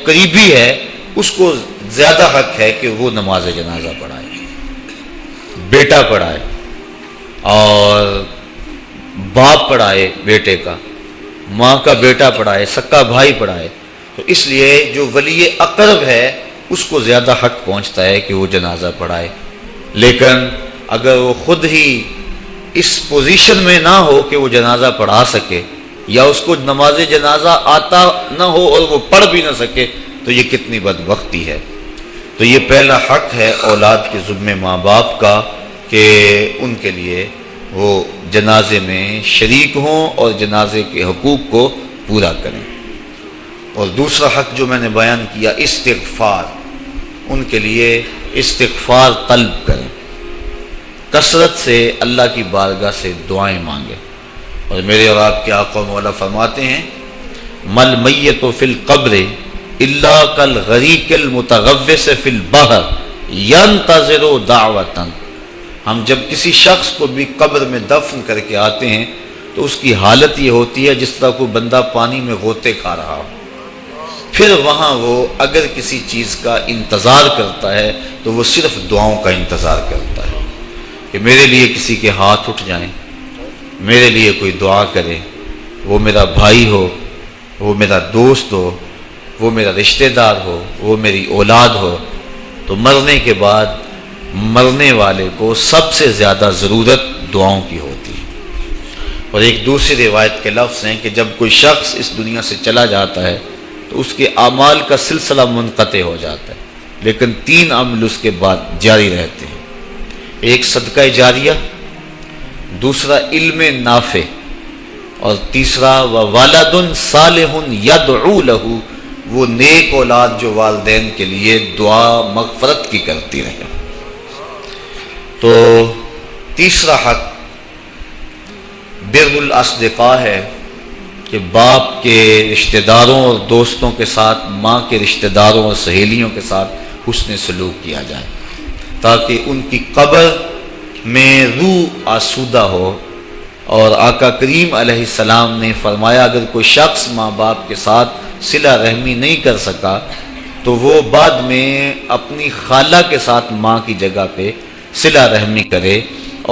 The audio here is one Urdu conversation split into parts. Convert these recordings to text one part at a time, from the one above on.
قریبی ہے اس کو زیادہ حق ہے کہ وہ نماز جنازہ پڑھائے، بیٹا پڑھائے اور باپ پڑھائے بیٹے کا، ماں کا بیٹا پڑھائے، سکا بھائی پڑھائے، تو اس لیے جو ولی اقرب ہے اس کو زیادہ حق پہنچتا ہے کہ وہ جنازہ پڑھائے۔ لیکن اگر وہ خود ہی اس پوزیشن میں نہ ہو کہ وہ جنازہ پڑھا سکے، یا اس کو نماز جنازہ آتا نہ ہو اور وہ پڑھ بھی نہ سکے، تو یہ کتنی بدبختی ہے۔ تو یہ پہلا حق ہے اولاد کے ذمے ماں باپ کا کہ ان کے لیے وہ جنازے میں شریک ہوں اور جنازے کے حقوق کو پورا کریں۔ اور دوسرا حق جو میں نے بیان کیا، استغفار، ان کے لیے استغفار طلب کریں، کثرت سے اللہ کی بارگاہ سے دعائیں مانگیں۔ اور میرے اور آپ کے آقا و مولا فرماتے ہیں مل میت فی القبر الا کالغریق المتغوث فی البحر ینتظر دعوۃ۔ ہم جب کسی شخص کو بھی قبر میں دفن کر کے آتے ہیں تو اس کی حالت یہ ہوتی ہے جس طرح کوئی بندہ پانی میں غوطے کھا رہا ہو، پھر وہاں وہ اگر کسی چیز کا انتظار کرتا ہے تو وہ صرف دعاؤں کا انتظار کرتا ہے کہ میرے لیے کسی کے ہاتھ اٹھ جائیں، میرے لیے کوئی دعا کرے، وہ میرا بھائی ہو، وہ میرا دوست ہو، وہ میرا رشتہ دار ہو، وہ میری اولاد ہو۔ تو مرنے کے بعد مرنے والے کو سب سے زیادہ ضرورت دعاؤں کی ہوتی ہے۔ اور ایک دوسری روایت کے لفظ ہیں کہ جب کوئی شخص اس دنیا سے چلا جاتا ہے تو اس کے اعمال کا سلسلہ منقطع ہو جاتا ہے، لیکن 3 عمل اس کے بعد جاری رہتے ہیں۔ ایک صدقہ جاریہ، دوسرا علم نافع، اور تیسرا وَوَلَدٌ صَالِحٌ يَدْعُو لَهُ، وہ نیک اولاد جو والدین کے لیے دعا مغفرت کی کرتی رہے۔ تو تیسرا حق بر الاصدقاء ہے کہ باپ کے رشتہ داروں اور دوستوں کے ساتھ، ماں کے رشتہ داروں اور سہیلیوں کے ساتھ حسن سلوک کیا جائے تاکہ ان کی قبر میں روح آسودہ ہو۔ اور آقا کریم علیہ السلام نے فرمایا اگر کوئی شخص ماں باپ کے ساتھ صلہ رحمی نہیں کر سکا تو وہ بعد میں اپنی خالہ کے ساتھ ماں کی جگہ پہ صلہ رحمی کرے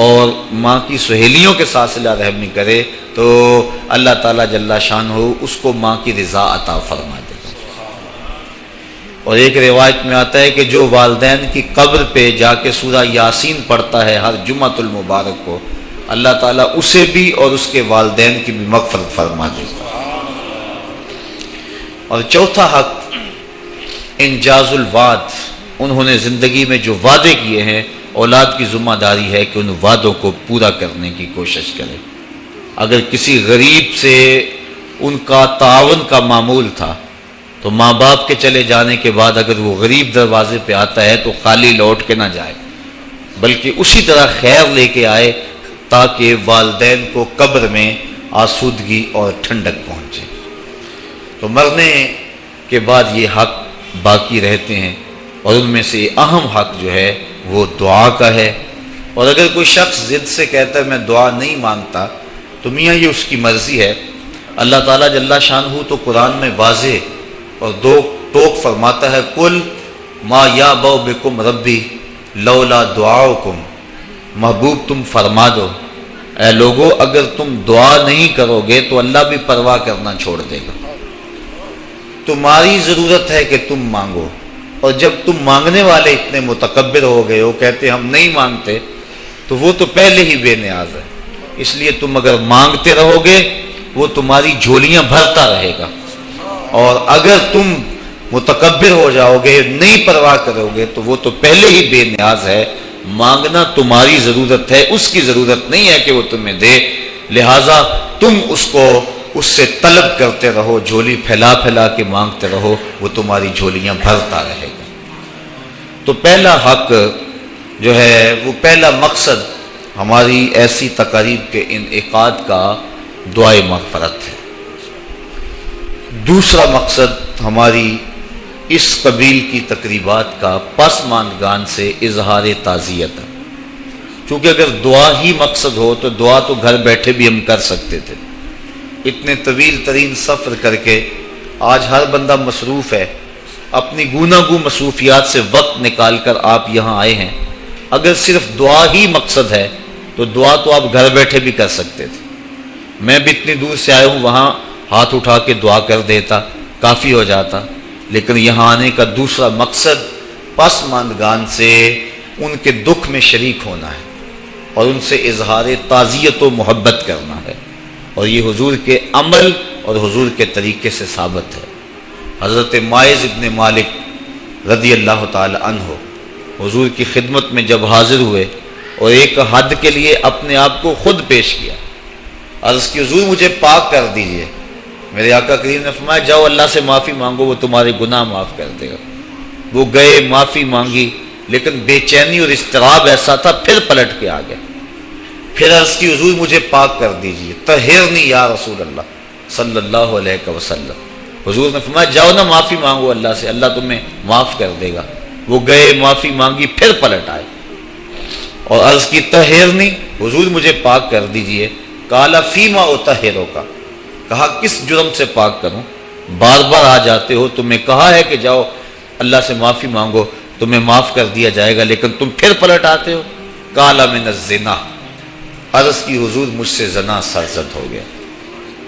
اور ماں کی سہیلیوں کے ساتھ صلہ رحمی کرے تو اللہ تعالیٰ جل شانہ اس کو ماں کی رضا عطا فرما دے گا۔ اور ایک روایت میں آتا ہے کہ جو والدین کی قبر پہ جا کے سورہ یاسین پڑھتا ہے ہر جمعۃ المبارک کو، اللہ تعالیٰ اسے بھی اور اس کے والدین کی بھی مغفرت فرما دے گا۔ اور چوتھا حق انجاز الوعد، انہوں نے زندگی میں جو وعدے کیے ہیں اولاد کی ذمہ داری ہے کہ ان وعدوں کو پورا کرنے کی کوشش کرے۔ اگر کسی غریب سے ان کا تعاون کا معمول تھا تو ماں باپ کے چلے جانے کے بعد اگر وہ غریب دروازے پہ آتا ہے تو خالی لوٹ کے نہ جائے، بلکہ اسی طرح خیر لے کے آئے تاکہ والدین کو قبر میں آسودگی اور ٹھنڈک پہنچے۔ تو مرنے کے بعد یہ حق باقی رہتے ہیں اور ان میں سے اہم حق جو ہے وہ دعا کا ہے۔ اور اگر کوئی شخص ضد سے کہتا ہے میں دعا نہیں مانگتا تو میاں یہ اس کی مرضی ہے۔ اللہ تعالیٰ جل شانہ تو قرآن میں واضح اور دو ٹوک فرماتا ہے قل ما یعبأ بکم ربی لولا دعاؤکم، محبوب تم فرما دو اے لوگو اگر تم دعا نہیں کرو گے تو اللہ بھی پرواہ کرنا چھوڑ دے گا۔ تمہاری ضرورت ہے کہ تم مانگو، اور جب تم مانگنے والے اتنے متکبر ہو گئے ہو کہتے ہم نہیں مانگتے تو وہ تو پہلے ہی بے نیاز ہے، اس لیے تم اگر مانگتے رہو گے وہ تمہاری جھولیاں بھرتا رہے گا، اور اگر تم متکبر ہو جاؤ گے نہیں پرواہ کرو گے تو وہ تو پہلے ہی بے نیاز ہے۔ مانگنا تمہاری ضرورت ہے، اس کی ضرورت نہیں ہے کہ وہ تمہیں دے، لہٰذا تم اس کو اس سے طلب کرتے رہو، جھولی پھیلا پھیلا کے مانگتے رہو، وہ تمہاری جھولیاں بھرتا رہے گا۔ تو پہلا حق جو ہے وہ پہلا مقصد ہماری ایسی تقاریب کے انعقاد کا دعائے مغفرت ہے۔ دوسرا مقصد ہماری اس قبیل کی تقریبات کا پسماندگان سے اظہار تعزیت ہے، چونکہ اگر دعا ہی مقصد ہو تو دعا تو گھر بیٹھے بھی ہم کر سکتے تھے۔ اتنے طویل ترین سفر کر کے آج ہر بندہ مصروف ہے، اپنی گوناگو مصروفیات سے وقت نکال کر آپ یہاں آئے ہیں. اگر صرف دعا ہی مقصد ہے تو دعا تو آپ گھر بیٹھے بھی کر سکتے تھے. میں بھی اتنی دور سے آیا ہوں, وہاں ہاتھ اٹھا کے دعا کر دیتا, کافی ہو جاتا. لیکن یہاں آنے کا دوسرا مقصد پسماندگان سے ان کے دکھ میں شریک ہونا ہے اور ان سے اظہار تعزیت و محبت کرنا ہے, اور یہ حضور کے عمل اور حضور کے طریقے سے ثابت ہے. حضرت ماعز ابن مالک رضی اللہ تعالی عنہ حضور کی خدمت میں جب حاضر ہوئے اور ایک حد کے لیے اپنے آپ کو خود پیش کیا, عرض کی حضور مجھے پاک کر دیجئے. میرے آقا کریم نے فرمایا جاؤ اللہ سے معافی مانگو, وہ تمہارے گناہ معاف کر دے گا. وہ گئے, معافی مانگی, لیکن بے چینی اور اضطراب ایسا تھا, پھر پلٹ کے آ گئے. پھر عرض کی حضور مجھے پاک کر دیجئے, طہرنی یا رسول اللہ صلی اللہ علیہ وسلم. حضور نے فرمایا جاؤ نا معافی مانگو اللہ سے, اللہ تمہیں معاف کر دے گا. وہ گئے, معافی مانگی, پھر پلٹ آئے اور عرض کی طہرنی, حضور مجھے پاک کر دیجئے. قال فیما اطہرک, کہا کس جرم سے پاک کروں, بار بار آ جاتے ہو, تمہیں کہا ہے کہ جاؤ اللہ سے معافی مانگو تمہیں معاف کر دیا جائے گا, لیکن تم پھر پلٹ آتے ہو. قال من الزنا, عرض کی حضور مجھ سے زنا سرزد ہو گیا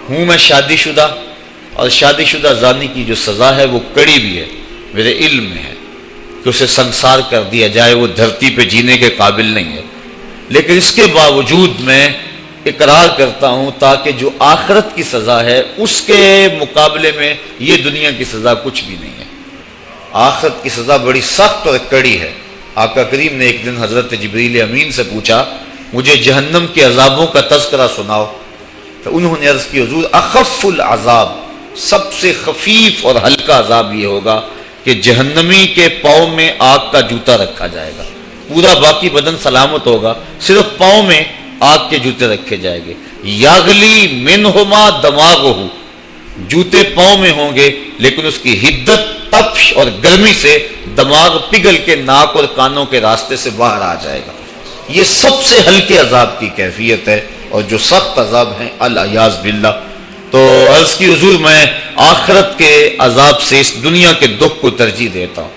ہوں, میں شادی شدہ, اور شادی شدہ زانی کی جو سزا ہے وہ کڑی بھی ہے, میرے علم میں ہے کہ اسے سنسار کر دیا جائے, وہ دھرتی پہ جینے کے قابل نہیں ہے. لیکن اس کے باوجود میں اقرار کرتا ہوں تاکہ جو آخرت کی سزا ہے اس کے مقابلے میں یہ دنیا کی سزا کچھ بھی نہیں ہے. آخرت کی سزا بڑی سخت اور کڑی ہے. آقا کریم نے ایک دن حضرت جبریل امین سے پوچھا مجھے جہنم کے عذابوں کا تذکرہ سناؤ, تو انہوں نے عرض کی حضور اخف العذاب, سب سے خفیف اور ہلکا عذاب یہ ہوگا کہ جہنمی کے پاؤں میں آگ کا جوتا رکھا جائے گا, پورا باقی بدن سلامت ہوگا, صرف پاؤں میں آگ کے جوتے رکھے جائیں گے. یاغلی منہما دماغہ, جوتے پاؤں میں ہوں گے لیکن اس کی حدت, تپش اور گرمی سے دماغ پگھل کے ناک اور کانوں کے راستے سے باہر آ جائے گا. یہ سب سے ہلکے عذاب کی کیفیت ہے, اور جو سخت عذاب ہیں العیاذ باللہ. تو عرض کی حضور میں آخرت کے عذاب سے اس دنیا کے دکھ کو ترجیح دیتا ہوں,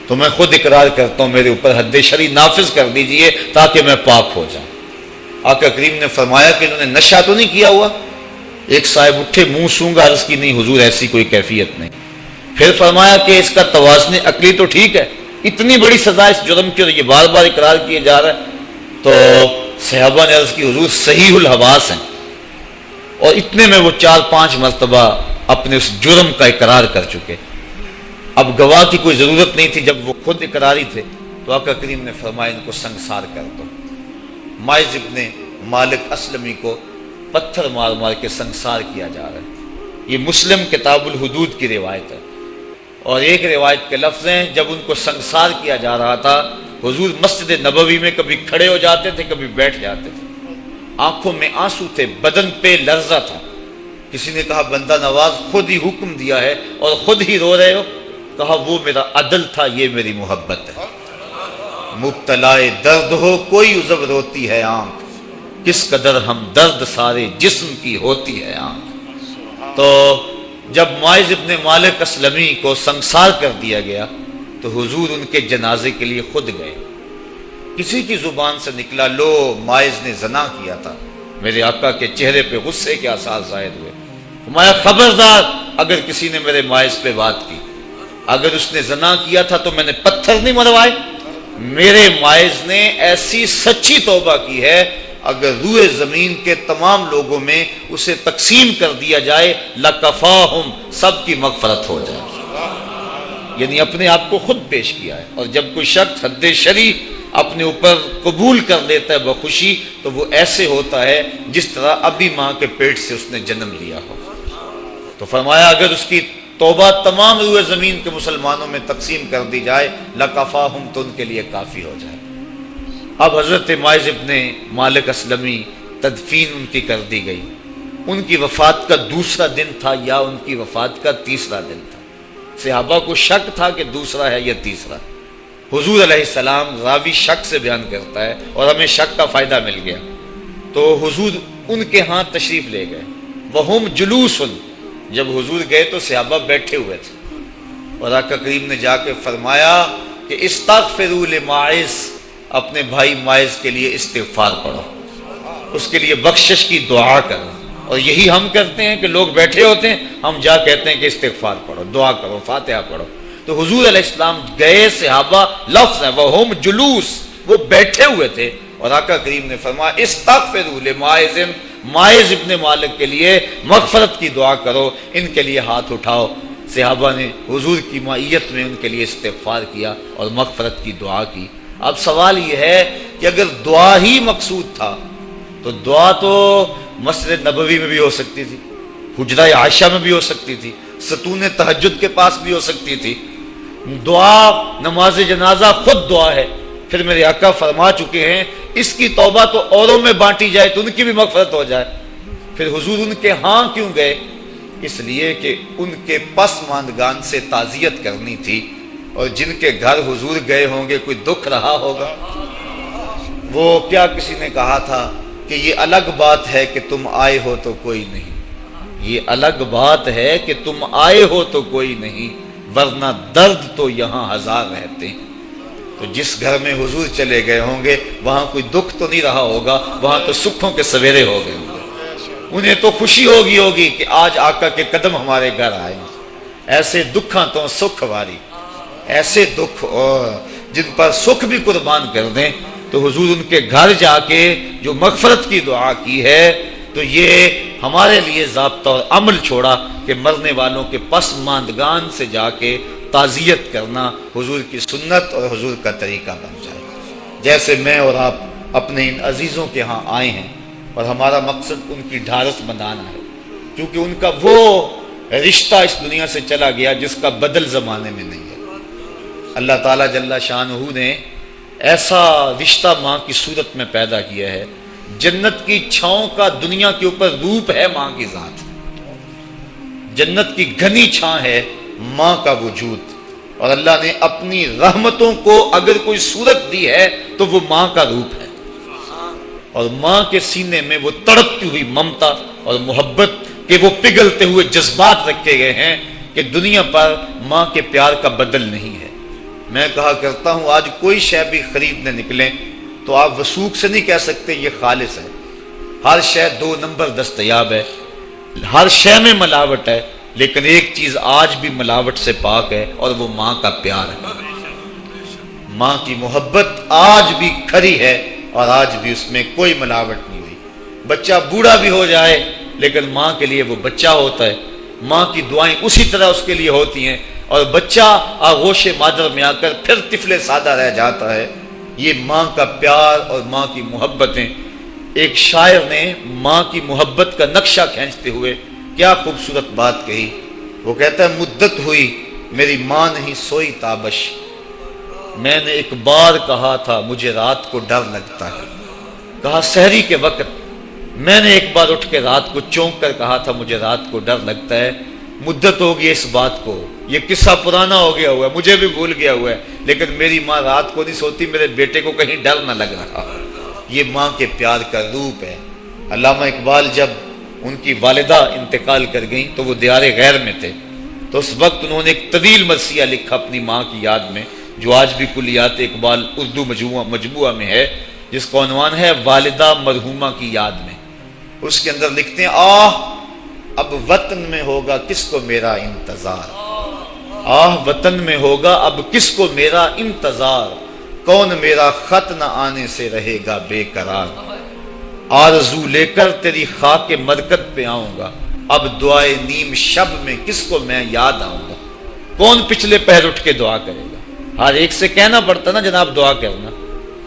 تو میں خود اقرار کرتا ہوں میرے اوپر حد شرعی نافذ کر دیجئے تاکہ میں پاک ہو جاؤں. آقا کریم نے فرمایا کہ انہوں نے نشہ تو نہیں کیا ہوا. ایک صاحب اٹھے, منہ سونگا, عرض کی نہیں حضور ایسی کوئی کیفیت نہیں. پھر فرمایا کہ اس کا توازن عقلی تو ٹھیک ہے, اتنی بڑی سزا اس جرم کی اور یہ بار بار اقرار کیے جا رہا ہے. تو صحابہ نے عرض کی حضور صحیح الحواس ہیں, اور اتنے میں وہ 4-5 مرتبہ اپنے اس جرم کا اقرار کر چکے. اب گواہ کی کوئی ضرورت نہیں تھی, جب وہ خود اقراری تھے تو آقا کریم نے فرمایا ان کو سنگسار کر دو. ماعز ابن مالک اسلمی کو پتھر مار مار کے سنگسار کیا جا رہا ہے. یہ مسلم کتاب الحدود کی روایت ہے, اور ایک روایت کے لفظ ہیں جب ان کو سنگسار کیا جا رہا تھا حضور مسجد نبوی میں کبھی کھڑے ہو جاتے تھے, کبھی بیٹھ جاتے تھے. آنکھوں میں آنسو تھے, بدن پہ لرزہ تھا. کسی نے کہا بندہ نواز خود ہی حکم دیا ہے اور خود ہی رو رہے ہو. کہا وہ میرا عدل تھا, یہ میری محبت ہے. مبتلائے درد ہو کوئی عذب روتی ہے آنکھ, کس قدر ہم درد سارے جسم کی ہوتی ہے آنکھ. تو جب ماعز ابن مالک اسلمی کو سنگسار کر دیا گیا تو حضور ان کے جنازے کے لیے خود گئے. کسی کی زبان سے نکلا لو ماعز نے زنا کیا تھا. میرے آقا کے چہرے پہ غصے کے آثار ظاہر ہوئے. فرمایا خبردار اگر کسی نے میرے ماعز پہ بات کی, اگر اس نے زنا کیا تھا تو میں نے پتھر نہیں مروائے. میرے ماعز نے ایسی سچی توبہ کی ہے اگر روئے زمین کے تمام لوگوں میں اسے تقسیم کر دیا جائے لکفاہم, سب کی مغفرت ہو جائے. یعنی اپنے آپ کو خود پیش کیا ہے. اور جب کوئی شخص حد شرعی اپنے اوپر قبول کر لیتا ہے بخوشی, تو وہ ایسے ہوتا ہے جس طرح ابھی ماں کے پیٹ سے اس نے جنم لیا ہو. تو فرمایا اگر اس کی توبہ تمام روئے زمین کے مسلمانوں میں تقسیم کر دی جائے لکفاہم, تو ان کے لیے کافی ہو جائے. اب حضرت ماعز ابن مالک اسلمی تدفین ان کی کر دی گئی. ان کی وفات کا دوسرا دن تھا یا ان کی وفات کا تیسرا دن تھا. صحابہ کو شک تھا کہ دوسرا ہے یا تیسرا. حضور علیہ السلام راوی شک سے بیان کرتا ہے اور ہمیں شک کا فائدہ مل گیا. تو حضور ان کے ہاں تشریف لے گئے. وہم جلوس, جب حضور گئے تو صحابہ بیٹھے ہوئے تھے. اور آقا کریم نے جا کے فرمایا کہ استغفروا لماعز، اپنے بھائی ماعز کے لیے استغفار پڑھو، اس کے لیے بخشش کی دعا کرو۔ اور یہی ہم کرتے ہیں کہ لوگ بیٹھے ہوتے ہیں، ہم جا کہتے ہیں کہ استغفار پڑھو، دعا کرو، فاتحہ پڑھو۔ تو حضور علیہ السلام گئے، صحابہ لفظ ہے وہم جلوس، وہ بیٹھے ہوئے تھے، اور آقا کریم نے فرمایا استغفروا لماعز، ماعز ابن مالک کے لیے مغفرت کی دعا کرو، ان کے لیے ہاتھ اٹھاؤ۔ صحابہ نے حضور کی معیت میں ان کے لیے استغفار کیا اور مغفرت کی دعا کی۔ اب سوال یہ ہے کہ اگر دعا ہی مقصود تھا تو دعا تو مسجد نبوی میں بھی ہو سکتی تھی، حجرہ عائشہ میں بھی ہو سکتی تھی، ستون تہجد کے پاس بھی ہو سکتی تھی۔ دعا نماز جنازہ خود دعا ہے، پھر میرے آقا فرما چکے ہیں اس کی توبہ تو اوروں میں بانٹی جائے تو ان کی بھی مغفرت ہو جائے۔ پھر حضور ان کے ہاں کیوں گئے؟ اس لیے کہ ان کے پسماندگان سے تعزیت کرنی تھی، اور جن کے گھر حضور گئے ہوں گے کوئی دکھ رہا ہوگا۔ وہ کیا کسی نے کہا تھا کہ یہ الگ بات ہے کہ تم آئے ہو تو کوئی نہیں، یہ الگ بات ہے کہ تم آئے ہو تو کوئی نہیں، ورنہ درد تو یہاں ہزار رہتے ہیں۔ تو جس گھر میں حضور چلے گئے ہوں گے وہاں کوئی دکھ تو نہیں رہا ہوگا، وہاں تو سکھوں کے سویرے ہو گئے ہوں گے۔ انہیں تو خوشی ہوگی کہ آج آقا کے قدم ہمارے گھر آئے ہیں۔ ایسے دکھاں تو سکھ واری، ایسے دکھ اور جن پر سکھ بھی قربان کر دیں۔ تو حضور ان کے گھر جا کے جو مغفرت کی دعا کی ہے، تو یہ ہمارے لیے ضابطہ اور عمل چھوڑا کہ مرنے والوں کے پسماندگان سے جا کے تعزیت کرنا حضور کی سنت اور حضور کا طریقہ بن جائے۔ جیسے میں اور آپ اپنے ان عزیزوں کے ہاں آئے ہیں، اور ہمارا مقصد ان کی ڈھارس بندھانا ہے، کیونکہ ان کا وہ رشتہ اس دنیا سے چلا گیا جس کا بدل زمانے میں نہیں ہے۔ اللہ تعالیٰ جل شانہ نے ایسا رشتہ ماں کی صورت میں پیدا کیا ہے، جنت کی چھاؤں کا دنیا کے اوپر روپ ہے ماں کی ذات، جنت کی گھنی چھاں ہے ماں کا وجود، اور اللہ نے اپنی رحمتوں کو اگر کوئی صورت دی ہے تو وہ ماں کا روپ ہے، اور ماں کے سینے میں وہ تڑپتی ہوئی ممتا اور محبت کے وہ پگھلتے ہوئے جذبات رکھے گئے ہیں کہ دنیا پر ماں کے پیار کا بدل نہیں ہے۔ میں کہا کرتا ہوں آج کوئی شے بھی خریدنے نکلیں تو آپ وثوق سے نہیں کہہ سکتے یہ خالص ہے، ہر شے 2 نمبر دستیاب ہے، ہر شے میں ملاوٹ ہے، لیکن ایک چیز آج بھی ملاوٹ سے پاک ہے اور وہ ماں کا پیار ہے۔ ماں کی محبت آج بھی کھری ہے اور آج بھی اس میں کوئی ملاوٹ نہیں ہوئی۔ بچہ بوڑھا بھی ہو جائے لیکن ماں کے لیے وہ بچہ ہوتا ہے، ماں کی دعائیں اسی طرح اس کے لیے ہوتی ہیں، اور بچہ آغوش مادر میں آ کر پھر طفل سادہ رہ جاتا ہے۔ یہ ماں کا پیار اور ماں کی محبتیں۔ ایک شاعر نے ماں کی محبت کا نقشہ کھینچتے ہوئے کیا خوبصورت بات کہی۔ وہ کہتا ہے مدت ہوئی میری ماں نہیں سوئی تابش، میں نے ایک بار کہا تھا مجھے رات کو ڈر لگتا ہے۔ کہا سحری کے وقت میں نے ایک بار اٹھ کے رات کو چونک کر کہا تھا مجھے رات کو ڈر لگتا ہے۔ مدت ہوگی اس بات کو، یہ قصہ پرانا ہو گیا ہوا ہے، مجھے بھی بھول گیا ہوا ہے، لیکن میری ماں رات کو نہیں سوتی، میرے بیٹے کو کہیں ڈر نہ لگ رہا۔ یہ ماں کے پیار کا روپ ہے۔ علامہ اقبال جب ان کی والدہ انتقال کر گئیں تو وہ دیار غیر میں تھے، تو اس وقت انہوں نے ایک طویل مرثیہ لکھا اپنی ماں کی یاد میں، جو آج بھی کلیات اقبال اردو مجموعہ میں ہے، جس کا عنوان ہے والدہ مرحومہ کی یاد میں۔ اس کے اندر لکھتے ہیں آہ اب وطن میں ہوگا کس کو میرا انتظار، آہ وطن میں ہوگا اب کس کو میرا انتظار، کون میرا خط نہ آنے سے رہے گا بے قرار، آرزو لے کر تیری خاک مرکت پہ آؤں گا، اب دعائے نیم شب میں کس کو میں یاد آؤں گا۔ کون پچھلے پہر اٹھ کے دعا کرے گا؟ ہر ایک سے کہنا پڑتا نا جناب دعا کرنا،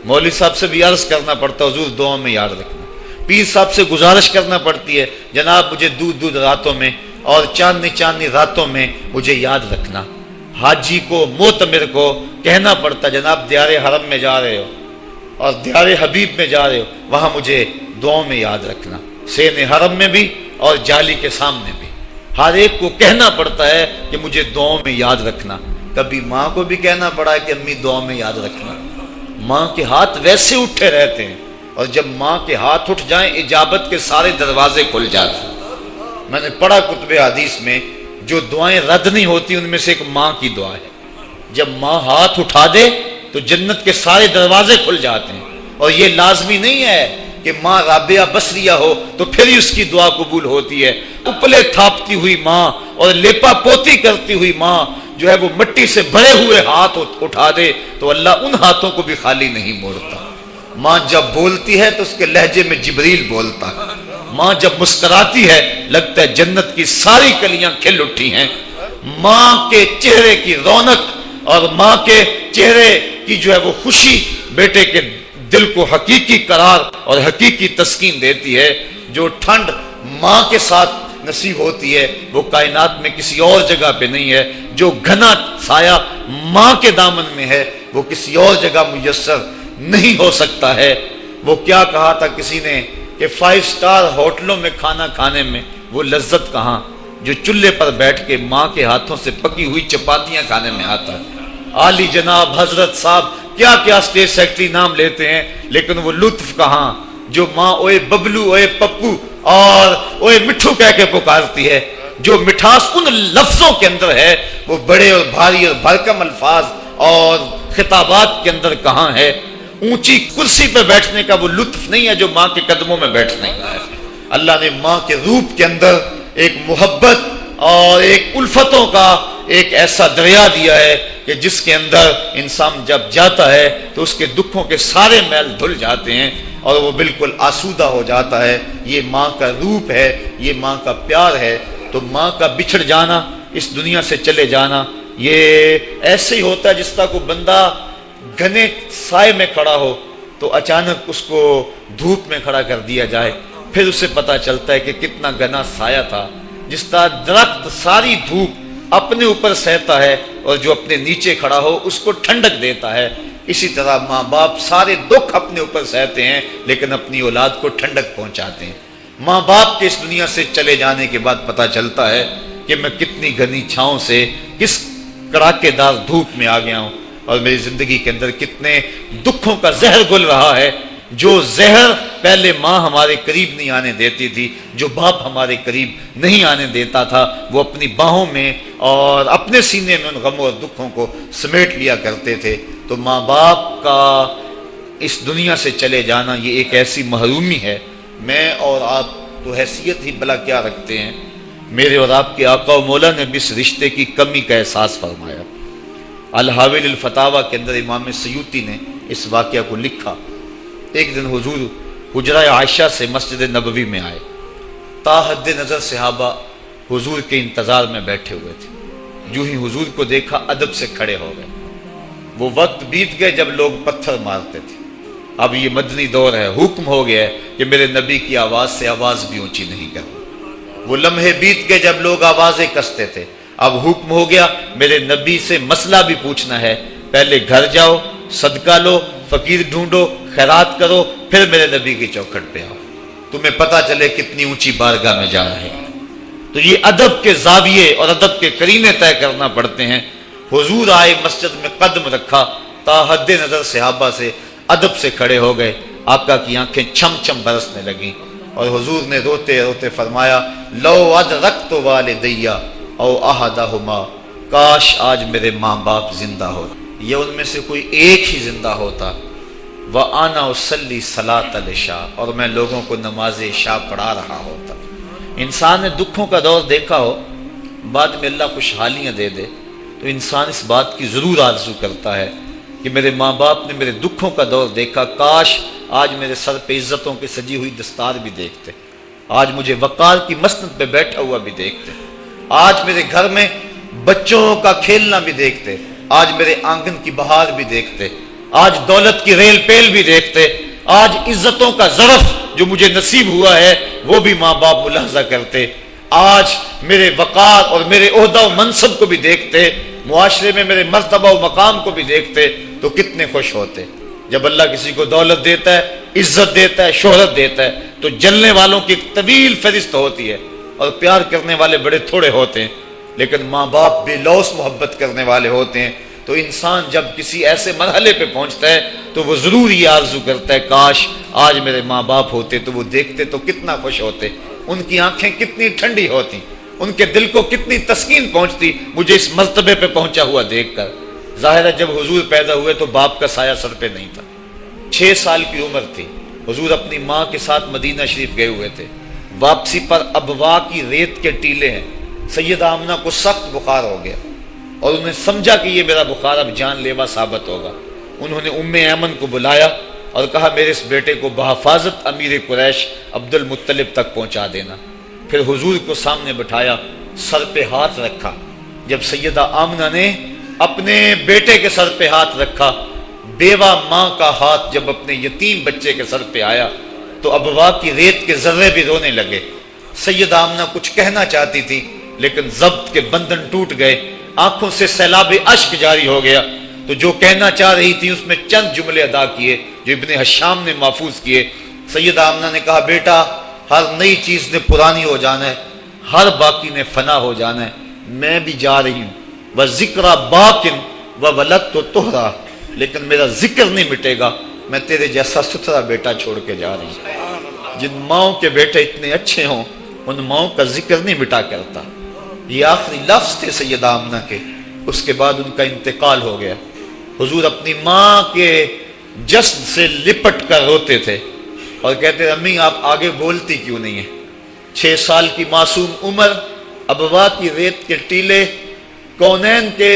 مولوی صاحب سے بھی عرض کرنا پڑتا حضور دعا میں یاد رکھنا، پیر صاحب سے گزارش کرنا پڑتی ہے جناب مجھے دودھ راتوں میں اور چاندنی راتوں میں مجھے یاد رکھنا، حاجی کو معتمر کو کہنا پڑتا جناب دیار حرم میں جا رہے ہو اور دیار حبیب میں جا رہے ہو وہاں مجھے دعاؤں میں یاد رکھنا، سین حرم میں بھی اور جالی کے سامنے بھی، ہر ایک کو کہنا پڑتا ہے کہ مجھے دعاؤں میں یاد رکھنا۔ کبھی ماں کو بھی کہنا پڑا ہے کہ امی دعاؤں میں یاد رکھنا۔ ماں کے ہاتھ ویسے اٹھے رہتے ہیں، اور جب ماں کے ہاتھ اٹھ جائیں اجابت کے سارے دروازے کھل جاتے ہیں۔ میں نے پڑھا کتب حدیث میں جو دعائیں رد نہیں ہوتی ان میں سے ایک ماں کی دعا ہے. جب ماں ہاتھ اٹھا دے تو جنت کے سارے دروازے کھل جاتے ہیں. اور یہ لازمی نہیں ہے کہ ماں رابعہ بصریہ ہو تو پھر ہی اس کی دعا قبول ہوتی ہے. اپلے تھاپتی ہوئی ماں اور لیپا پوتی کرتی ہوئی ماں جو ہے وہ مٹی سے بھرے ہوئے ہاتھ اٹھا دے تو اللہ ان ہاتھوں کو بھی خالی نہیں موڑتا. ماں جب بولتی ہے تو اس کے لہجے میں جبریل بولتا ہے. ماں جب مسکراتی ہے لگتا ہے جنت کی ساری کلیاں کھل اٹھی ہیں. ماں کے چہرے کی رونق اور ماں کے چہرے کی جو ہے وہ خوشی بیٹے کے دل کو حقیقی قرار اور حقیقی تسکین دیتی ہے. جو ٹھنڈ ماں کے ساتھ نصیب ہوتی ہے وہ کائنات میں کسی اور جگہ پہ نہیں ہے. جو گھنا سایہ ماں کے دامن میں ہے وہ کسی اور جگہ میسر نہیں ہو سکتا ہے. وہ کیا کہا تھا کسی نے کہ 5 اسٹار ہوٹلوں میں کھانا کھانے میں وہ لذت کہاں جو چولہے پر بیٹھ کے ماں کے ہاتھوں سے پکی ہوئی چپاتیاں کھانے میں آتا ہے. عالی جناب حضرت صاحب کیا کیا اسٹیٹ سیکرٹری نام لیتے ہیں لیکن وہ لطف کہاں جو ماں اوئے ببلو اوئے پپو اور اوئے مٹھو کہہ کے پکارتی ہے. جو مٹھاس ان لفظوں کے اندر ہے وہ بڑے اور بھاری اور بھرکم الفاظ اور خطابات کے اندر کہاں ہے. اونچی کرسی پہ بیٹھنے کا وہ لطف نہیں ہے جو ماں کے قدموں میں بیٹھنے کا ہے. اللہ نے ماں کے روپ کے اندر ایک محبت اور ایک الفتوں کا ایک ایسا دریا دیا ہے کہ جس کے اندر انسان جب جاتا ہے تو اس کے دکھوں کے سارے میل دھل جاتے ہیں اور وہ بالکل آسودہ ہو جاتا ہے. یہ ماں کا روپ ہے, یہ ماں کا پیار ہے. تو ماں کا بچھڑ جانا, اس دنیا سے چلے جانا, یہ ایسے ہی ہوتا ہے جس طرح کوئی بندہ گھنے سائے میں کھڑا ہو تو اچانک اس کو دھوپ میں کھڑا کر دیا جائے, پھر اسے پتا چلتا ہے کہ کتنا گھنا سایہ تھا. جس طرح درخت ساری دھوپ اپنے اوپر سہتا ہے اور جو اپنے نیچے کھڑا ہو اس کو ٹھنڈک دیتا ہے, اسی طرح ماں باپ سارے دکھ اپنے اوپر سہتے ہیں لیکن اپنی اولاد کو ٹھنڈک پہنچاتے ہیں. ماں باپ کے اس دنیا سے چلے جانے کے بعد پتا چلتا ہے کہ میں کتنی گھنی چھاؤں سے کس کڑاکے دار دھوپ میں آ گیا ہوں اور میری زندگی کے اندر کتنے دکھوں کا زہر گل رہا ہے. جو زہر پہلے ماں ہمارے قریب نہیں آنے دیتی تھی, جو باپ ہمارے قریب نہیں آنے دیتا تھا, وہ اپنی باہوں میں اور اپنے سینے میں ان غموں اور دکھوں کو سمیٹ لیا کرتے تھے. تو ماں باپ کا اس دنیا سے چلے جانا یہ ایک ایسی محرومی ہے. میں اور آپ تو حیثیت ہی بلا کیا رکھتے ہیں, میرے اور آپ کے آقا و مولا نے بھی اس رشتے کی کمی کا احساس فرمایا. الحاویل الفتاوی کے اندر امام سیوطی نے اس واقعہ کو لکھا. ایک دن حضور حجرہ عائشہ سے مسجد نبوی میں آئے. تا حد نظر صحابہ حضور کے انتظار میں بیٹھے ہوئے تھے. جو ہی حضور کو دیکھا ادب سے کھڑے ہو گئے. وہ وقت بیت گئے جب لوگ پتھر مارتے تھے. اب یہ مدنی دور ہے, حکم ہو گیا ہے کہ میرے نبی کی آواز سے آواز بھی اونچی نہیں کرنی. وہ لمحے بیت گئے جب لوگ آوازیں کستے تھے. اب حکم ہو گیا میرے نبی سے مسئلہ بھی پوچھنا ہے, پہلے گھر جاؤ, صدقہ لو, فقیر ڈھونڈو, خیرات کرو, پھر میرے نبی کی چوکھٹ پہ آؤ, تمہیں پتا چلے کتنی اونچی بارگاہ میں جا رہے ہیں. تو یہ ادب کے زاویے اور ادب کے قرینے طے کرنا پڑتے ہیں. حضور آئے, مسجد میں قدم رکھا, تا حد نظر صحابہ سے ادب سے کھڑے ہو گئے. آقا کی آنکھیں چھم چھم برسنے لگیں اور حضور نے روتے روتے فرمایا, لو ادرکت والدیا او احدہما, کاش آج میرے ماں باپ زندہ ہو یا ان میں سے کوئی ایک ہی زندہ ہوتا. وَأَنَا أُصَلِّي صَلَاةَ الْعِشَاءِ, اور میں لوگوں کو نماز عشاء پڑھا رہا ہوتا. انسان نے دکھوں کا دور دیکھا ہو, بعد میں اللہ خوشحالیاں دے دے تو انسان اس بات کی ضرور آرزو کرتا ہے کہ میرے ماں باپ نے میرے دکھوں کا دور دیکھا, کاش آج میرے سر پہ عزتوں کی سجی ہوئی دستار بھی دیکھتے, آج مجھے وقار کی مسند پہ بیٹھا ہوا بھی دیکھتے, آج میرے گھر میں بچوں کا کھیلنا بھی دیکھتے, آج میرے آنگن کی بہار بھی دیکھتے, آج دولت کی ریل پیل بھی دیکھتے, آج عزتوں کا ظرف جو مجھے نصیب ہوا ہے وہ بھی ماں باپ ملاحظہ کرتے, آج میرے وقار اور میرے عہدہ و منصب کو بھی دیکھتے, معاشرے میں میرے مرتبہ و مقام کو بھی دیکھتے, تو کتنے خوش ہوتے. جب اللہ کسی کو دولت دیتا ہے, عزت دیتا ہے, شہرت دیتا ہے, تو جلنے والوں کی ایک طویل فہرست ہوتی ہے اور پیار کرنے والے بڑے تھوڑے ہوتے ہیں, لیکن ماں باپ بے لوث محبت کرنے والے ہوتے ہیں. تو انسان جب کسی ایسے مرحلے پہ پہنچتا ہے تو وہ ضرور یہ آرزو کرتا ہے, کاش آج میرے ماں باپ ہوتے تو وہ دیکھتے تو کتنا خوش ہوتے, ان کی آنکھیں کتنی ٹھنڈی ہوتی, ان کے دل کو کتنی تسکین پہنچتی مجھے اس مرتبے پہ پہنچا ہوا دیکھ کر۔ ظاہر ہے جب حضور پیدا ہوئے تو باپ کا سایہ سر پہ نہیں تھا، 6 سال کی عمر تھی، حضور اپنی ماں کے ساتھ مدینہ شریف گئے ہوئے تھے، واپسی پر ابوا کی ریت کے ٹیلے ہیں، سیدہ آمنہ کو سخت بخار ہو گیا اور انہیں سمجھا کہ یہ میرا بخار اب جان لیوا ثابت ہوگا۔ انہوں نے ام ایمن کو بلایا اور کہا میرے اس بیٹے کو بحفاظت امیر قریش عبد المطلب تک پہنچا دینا۔ پھر حضور کو سامنے بٹھایا، سر پہ ہاتھ رکھا۔ جب سیدہ آمنہ نے اپنے بیٹے کے سر پہ ہاتھ رکھا، بیوہ ماں کا ہاتھ جب اپنے یتیم بچے کے سر پہ آیا تو ابوا کی ریت کے ذرے بھی رونے لگے۔ سیدہ آمنہ کچھ کہنا چاہتی تھی لیکن ضبط کے بندھن ٹوٹ گئے، آنکھوں سے سیلاب اشک جاری ہو گیا، تو جو کہنا چاہ رہی تھی اس میں چند جملے ادا کیے جو ابن حشام نے محفوظ کیے۔ سیدہ آمنہ نے کہا بیٹا ہر نئی چیز نے پرانی ہو جانا ہے، ہر باقی نے فنا ہو جانا ہے، میں بھی جا رہی ہوں، وَذِكْرَ بَاقٍ وَوَلَدْتُ طُهْرًا، لیکن میرا ذکر نہیں مٹے گا، میں تیرے جیسا ستھرا بیٹا چھوڑ کے جا رہی ہوں۔ جن ماؤں کے بیٹے اتنے اچھے ہوں ان ماؤں کا ذکر نہیں مٹا کرتا۔ یہ آخری لفظ تھے سیدہ آمنہ کے، اس کے بعد ان کا انتقال ہو گیا۔ حضور اپنی ماں کے جسد سے لپٹ کر روتے تھے اور کہتے امی آپ آگے بولتی کیوں نہیں ہیں؟ 6 سال کی معصوم عمر، ابوا کی ریت کے ٹیلے، کونین کے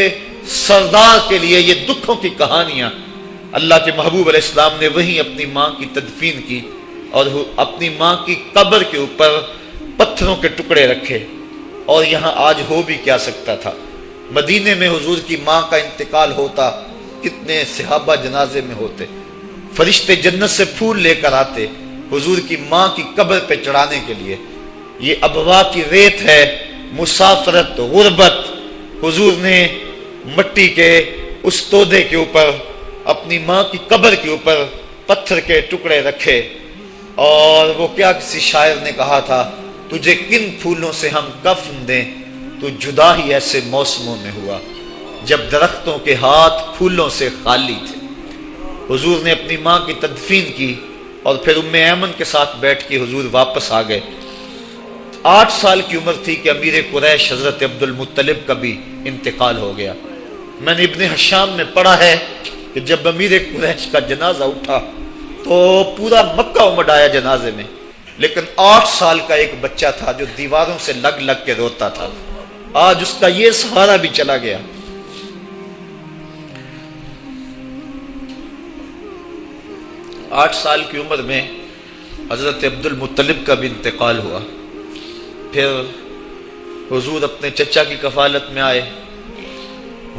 سردار کے لیے یہ دکھوں کی کہانیاں۔ اللہ کے محبوب علیہ السلام نے وہیں اپنی ماں کی تدفین کی اور اپنی ماں کی قبر کے اوپر پتھروں کے ٹکڑے رکھے، اور یہاں آج ہو بھی کیا سکتا تھا۔ مدینے میں حضور کی ماں کا انتقال ہوتا، کتنے صحابہ جنازے میں ہوتے، فرشتے جنت سے پھول لے کر آتے حضور کی ماں کی قبر پہ چڑھانے کے لیے۔ یہ ابوا کی ریت ہے، مسافرت، غربت۔ حضور نے مٹی کے اس تودے کے اوپر اپنی ماں کی قبر کے اوپر پتھر کے ٹکڑے رکھے، اور وہ کیا کسی شاعر نے کہا تھا تجھے کن پھولوں سے ہم کفن دیں، تو جدا ہی ایسے موسموں میں ہوا جب درختوں کے ہاتھ پھولوں سے خالی تھے۔ حضور نے اپنی ماں کی تدفین کی اور پھر ام ایمن کے ساتھ بیٹھ کے حضور واپس آ گئے۔ 8 سال کی عمر تھی کہ امیر قریش حضرت عبد المطلب کا بھی انتقال ہو گیا۔ میں نے ابن حشام میں پڑھا ہے کہ جب امیر قریش کا جنازہ اٹھا تو پورا مکہ امڈ آیا جنازے میں، لیکن 8 سال کا ایک بچہ تھا جو دیواروں سے لگ لگ کے روتا تھا، آج اس کا یہ سہارا بھی چلا گیا۔ 8 سال کی عمر میں حضرت عبد المطلب کا بھی انتقال ہوا۔ پھر حضور اپنے چچا کی کفالت میں آئے،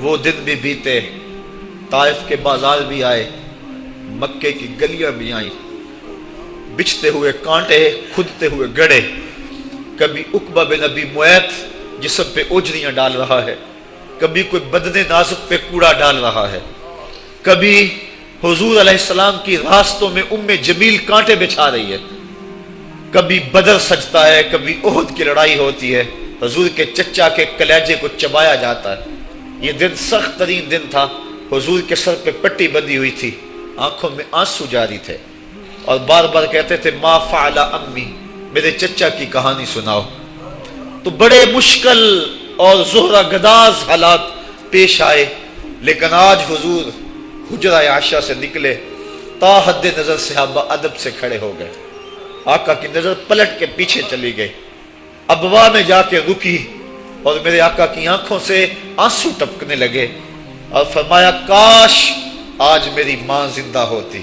وہ دن بھی بیتے، طائف کے بازار بھی آئے، مکے کی گلیاں بھی آئیں، بچھتے ہوئے کانٹے، کھدتے ہوئے گڑے، کبھی عقبہ بن ابی معیط جسم پہ اوجریاں ڈال رہا ہے، کبھی کوئی بدن نازک پہ کوڑا ڈال رہا ہے، کبھی حضور علیہ السلام کی راستوں میں ام جمیل کانٹے بچھا رہی ہے، کبھی بدر سجتا ہے، کبھی احد کی لڑائی ہوتی ہے، حضور کے چچا کے کلیجے کو چبایا جاتا ہے۔ یہ دن سخت ترین دن تھا، حضور کے سر پہ پٹی بندھی ہوئی تھی، آنکھوں میں آنسو جاری تھے، اور بار بار کہتے تھے ما فعل امی، میرے چچا کی کہانی سناؤ۔ تو بڑے مشکل اور زہرہ گداز حالات پیش آئے، لیکن آج حضور حجرہ عائشہ سے نکلے، تا حد نظر صحابہ ادب سے کھڑے ہو گئے، آقا کی نظر پلٹ کے پیچھے چلی گئی، ابوا میں جا کے رکی، اور میرے آقا کی آنکھوں سے آنسو ٹپکنے لگے، اور فرمایا کاش آج میری ماں زندہ ہوتی،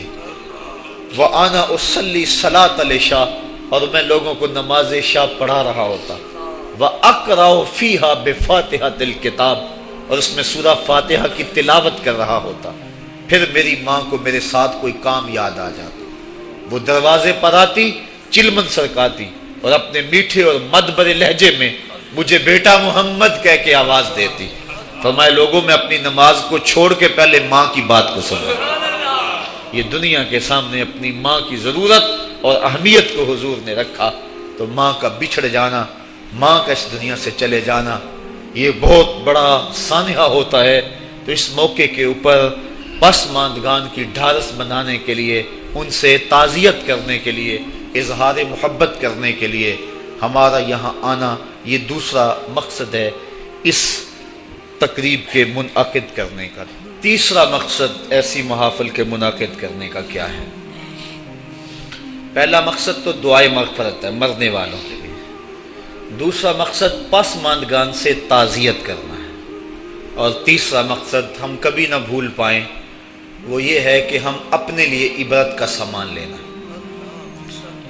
وَأَنَا أُصَلِّي صَلَاةَ الْعِشَاء، اور میں لوگوں کو نماز عشاء پڑھا رہا ہوتا، وَأَقْرَأُ فِيهَا بِفَاتِحَةِ الْكِتَابِ، اور اس میں سورہ فاتحہ کی تلاوت کر رہا ہوتا، پھر میری ماں کو میرے ساتھ کوئی کام یاد آ جاتا، وہ دروازے پر آتی، چلمن سرکاتی، اور اپنے میٹھے اور مدبر لہجے میں مجھے بیٹا محمد کہہ کے آواز دیتی، فرمائے لوگوں میں اپنی نماز کو چھوڑ کے پہلے ماں کی بات کو سنو۔ یہ دنیا کے سامنے اپنی ماں کی ضرورت اور اہمیت کو حضور نے رکھا، تو ماں کا بچھڑ جانا، ماں کا اس دنیا سے چلے جانا یہ بہت بڑا سانحہ ہوتا ہے۔ تو اس موقع کے اوپر پسماندگان کی ڈھارس بنانے کے لیے، ان سے تعزیت کرنے کے لیے، اظہار محبت کرنے کے لیے ہمارا یہاں آنا یہ دوسرا مقصد ہے اس تقریب کے منعقد کرنے کا۔ تیسرا مقصد ایسی محافل کے منعقد کرنے کا کیا ہے؟ پہلا مقصد تو دعائے مغفرت ہے مرنے والوں کے لیے، دوسرا مقصد پسماندگان سے تعزیت کرنا ہے، اور تیسرا مقصد ہم کبھی نہ بھول پائیں وہ یہ ہے کہ ہم اپنے لیے عبرت کا سامان لینا۔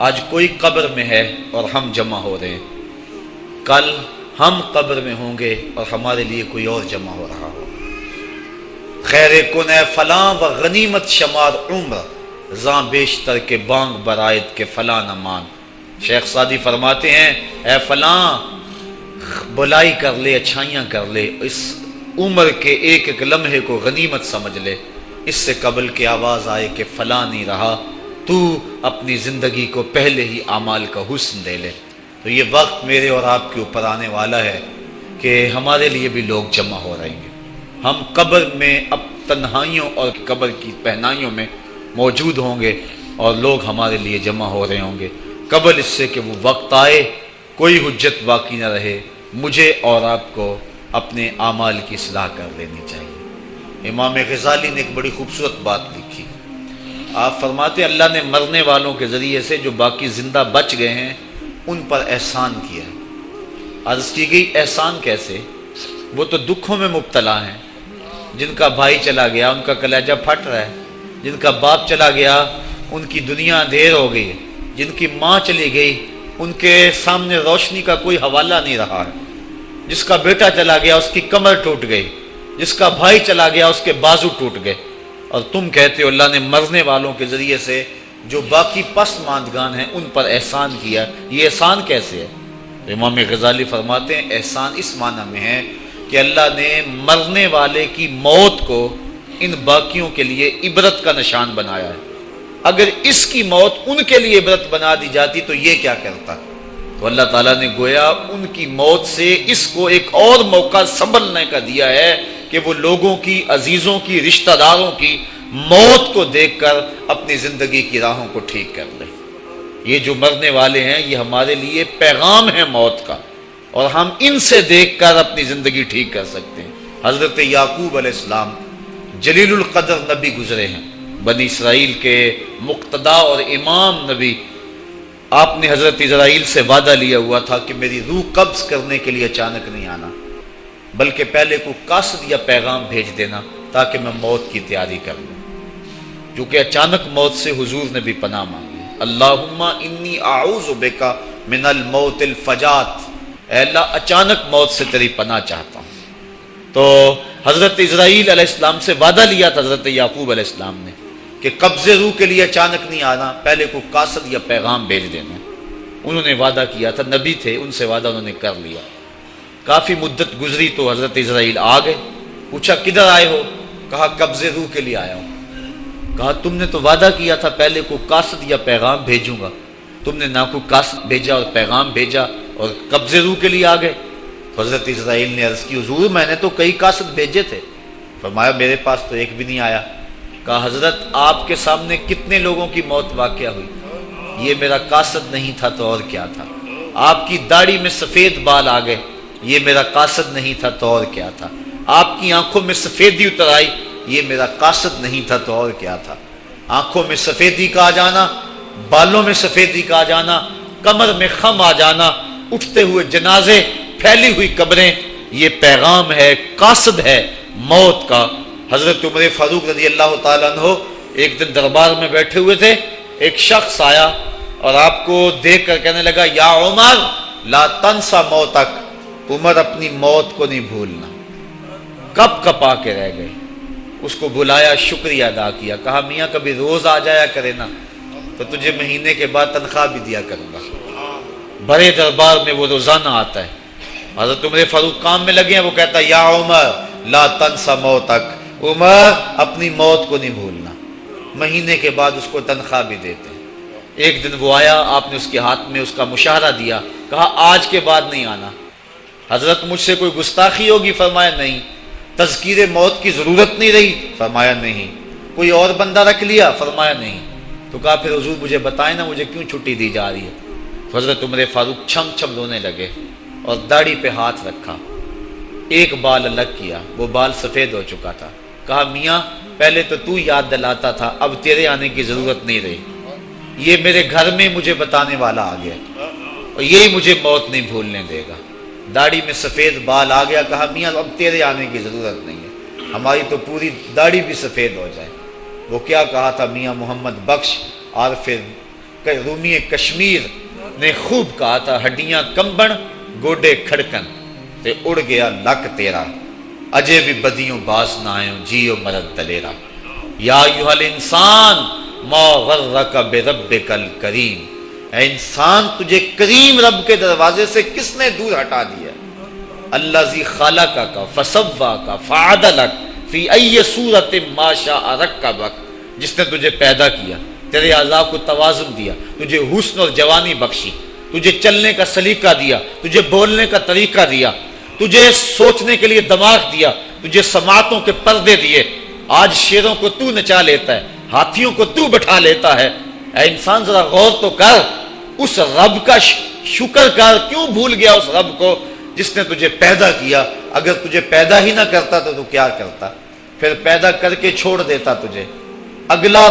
آج کوئی قبر میں ہے اور ہم جمع ہو رہے ہیں، کل ہم قبر میں ہوں گے اور ہمارے لیے کوئی اور جمع ہو رہا ہو۔ خیر کن اے فلاں و غنیمت شمار عمر، زاں بیشتر کے بانگ برائت کے فلاں نہ مان۔ شیخ سعدی فرماتے ہیں اے فلاں بلائی کر لے، اچھائیاں کر لے، اس عمر کے ایک ایک لمحے کو غنیمت سمجھ لے، اس سے قبل کہ آواز آئے کہ فلاں نہیں رہا، تو اپنی زندگی کو پہلے ہی اعمال کا حسن دے لے۔ تو یہ وقت میرے اور آپ کے اوپر آنے والا ہے کہ ہمارے لیے بھی لوگ جمع ہو رہیں گے۔ ہم قبر میں اب تنہائیوں اور قبر کی پہنائیوں میں موجود ہوں گے اور لوگ ہمارے لیے جمع ہو رہے ہوں گے، قبل اس سے کہ وہ وقت آئے کوئی حجت باقی نہ رہے۔ مجھے اور آپ کو اپنے اعمال کی اصلاح کر لینی چاہیے۔ امام غزالی نے ایک بڑی خوبصورت بات لکھی، آپ فرماتے ہیں اللہ نے مرنے والوں کے ذریعے سے جو باقی زندہ بچ گئے ہیں ان پر احسان کیا۔ عرض کی گئی احسان کیسے؟ وہ تو دکھوں میں مبتلا ہیں، جن کا بھائی چلا گیا ان کا کلیجہ پھٹ رہا ہے، جن کا باپ چلا گیا ان کی دنیا اندھیر ہو گئی ہے، جن کی ماں چلی گئی ان کے سامنے روشنی کا کوئی حوالہ نہیں رہا ہے، جس کا بیٹا چلا گیا اس کی کمر ٹوٹ گئی، جس کا بھائی چلا گیا اس کے بازو ٹوٹ گئے، اور تم کہتے ہو اللہ نے مرنے والوں کے ذریعے سے جو باقی پسماندگان ہیں ان پر احسان کیا۔ یہ احسان کیسے ہے؟ امام غزالی فرماتے ہیں احسان اس معنی میں ہے کہ اللہ نے مرنے والے کی موت کو ان باقیوں کے لیے عبرت کا نشان بنایا ہے۔ اگر اس کی موت ان کے لیے عبرت بنا دی جاتی تو یہ کیا کرتا؟ تو اللہ تعالیٰ نے گویا ان کی موت سے اس کو ایک اور موقع سنبھلنے کا دیا ہے کہ وہ لوگوں کی، عزیزوں کی، رشتہ داروں کی موت کو دیکھ کر اپنی زندگی کی راہوں کو ٹھیک کر لیں۔ یہ جو مرنے والے ہیں یہ ہمارے لیے پیغام ہے موت کا، اور ہم ان سے دیکھ کر اپنی زندگی ٹھیک کر سکتے ہیں۔ حضرت یعقوب علیہ السلام جلیل القدر نبی گزرے ہیں، بنی اسرائیل کے مقتدا اور امام نبی۔ آپ نے حضرت اسرائیل سے وعدہ لیا ہوا تھا کہ میری روح قبض کرنے کے لیے اچانک نہیں آنا، بلکہ پہلے کو قصد یا پیغام بھیج دینا تاکہ میں موت کی تیاری کر لوں۔ جو کہ اچانک موت سے حضور نے بھی پناہ مانگی، اللہم انی اعوذ بک من الموت الفجات، اے اللہ اچانک موت سے تیری پناہ چاہتا ہوں۔ تو حضرت اسرائیل علیہ السلام سے وعدہ لیا تھا حضرت یعقوب علیہ السلام نے کہ قبض روح کے لیے اچانک نہیں آنا، پہلے کو قاصد یا پیغام بھیج دینا۔ انہوں نے وعدہ کیا تھا، نبی تھے، ان سے وعدہ انہوں نے کر لیا۔ کافی مدت گزری تو حضرت اسرائیل آ گئے، پوچھا کدھر آئے ہو؟ کہا قبض روح کے لیے آیا ہوں۔ کہا تم نے تو وعدہ کیا تھا پہلے کو قاصد یا پیغام بھیجوں گا، تم نے نہ کوئی قاصد بھیجا اور پیغام بھیجا اور قبض روح کے لیے آ گئے۔ حضرت اسرائیل نے عرض کی حضور میں نے تو کئی قاصد بھیجے تھے۔ فرمایا میرے پاس تو ایک بھی نہیں آیا۔ کہا حضرت آپ کے سامنے کتنے لوگوں کی موت واقع ہوئی، یہ میرا قاصد نہیں تھا تو اور کیا تھا۔ آپ کی داڑھی میں سفید بال آ گئے، یہ میرا قاصد نہیں تھا تو اور کیا تھا۔ آپ کی آنکھوں میں سفیدی اتر آئی، یہ میرا قاصد نہیں تھا تو اور کیا تھا۔ آنکھوں میں سفیدی کا آ جانا، بالوں میں سفیدی کا آ جانا، کمر میں خم آ جانا، اٹھتے ہوئے جنازے، پھیلی ہوئی قبریں، یہ پیغام ہے، قاصد ہے موت کا۔ حضرت عمر فاروق رضی اللہ تعالیٰ عنہ ایک دن دربار میں بیٹھے ہوئے تھے، ایک شخص آیا اور آپ کو دیکھ کر کہنے لگا یا عمر لا تنسا موتک، عمر اپنی موت کو نہیں بھولنا۔ کب کپا کے رہ گئے، اس کو بلایا، شکریہ ادا کیا، کہا میاں کبھی روز آ جایا کرے نا تو تجھے مہینے کے بعد تنخواہ بھی دیا کروں گا۔ بڑے دربار میں وہ روزانہ آتا ہے۔ حضرت عمر فاروق کام میں لگے ہیں، وہ کہتا ہے یا عمر لا تنسا موتک، عمر اپنی موت کو نہیں بھولنا۔ مہینے کے بعد اس کو تنخواہ بھی دیتے ہیں۔ ایک دن وہ آیا، آپ نے اس کے ہاتھ میں اس کا مشاہرہ دیا، کہا آج کے بعد نہیں آنا۔ حضرت مجھ سے کوئی گستاخی ہوگی؟ فرمایا نہیں۔ تذکیر موت کی ضرورت نہیں رہی؟ فرمایا نہیں۔ کوئی اور بندہ رکھ لیا؟ فرمایا نہیں۔ تو کہا پھر حضور مجھے بتائیں نا مجھے کیوں چھٹی دی جا رہی ہے؟ حضرت عمر فاروق چھم چھم رونے لگے، اور داڑھی پہ ہاتھ رکھا، ایک بال الگ کیا، وہ بال سفید ہو چکا تھا، کہا میاں پہلے تو یاد دلاتا تھا، اب تیرے آنے کی ضرورت نہیں رہی، یہ میرے گھر میں مجھے بتانے والا آ گیا اور یہی مجھے موت نہیں بھولنے دے گا۔ داڑھی میں سفید بال آ گیا، کہا میاں اب تیرے آنے کی ضرورت نہیں ہے، ہماری تو پوری داڑھی بھی سفید ہو جائے۔ وہ کیا کہا تھا میاں محمد بخش عارف رومی کشمیر نے خوب کہا تھا، ہڈیاں کمبن گوڈے کھڑکن تے اڑ گیا لک تیرا، اجے بھی بدیوں باز نہ آئیں جیو مرد دلیرا، یا ایھا الانسان ما غرک بربک الکریم، اے انسان تجھے کریم رب کے دروازے سے کس نے دور ہٹا دیا؟ الذی خلقک فسواک فعدلک فی ای صورت ما شاء رکبک، جس نے تجھے پیدا کیا، تیرے اعضاء کو توازن دیا، تجھے حسن اور جوانی بخشی، تجھے چلنے کا سلیقہ دیا، تجھے بولنے کا طریقہ دیا، تجھے سوچنے کے لیے دماغ دیا، تجھے سماعتوں کے پردے دیے، آج شیروں کو تو نچا لیتا ہے، ہاتھیوں کو تو بٹھا لیتا ہے۔ اے انسان ذرا غور تو کر، اس رب کا شکر کر، کیوں بھول گیا اس رب کو جس نے تجھے پیدا کیا؟ اگر تجھے پیدا ہی نہ کرتا تو کیا کرتا؟ پھر پیدا کر کے چھوڑ دیتا تجھے، اگلا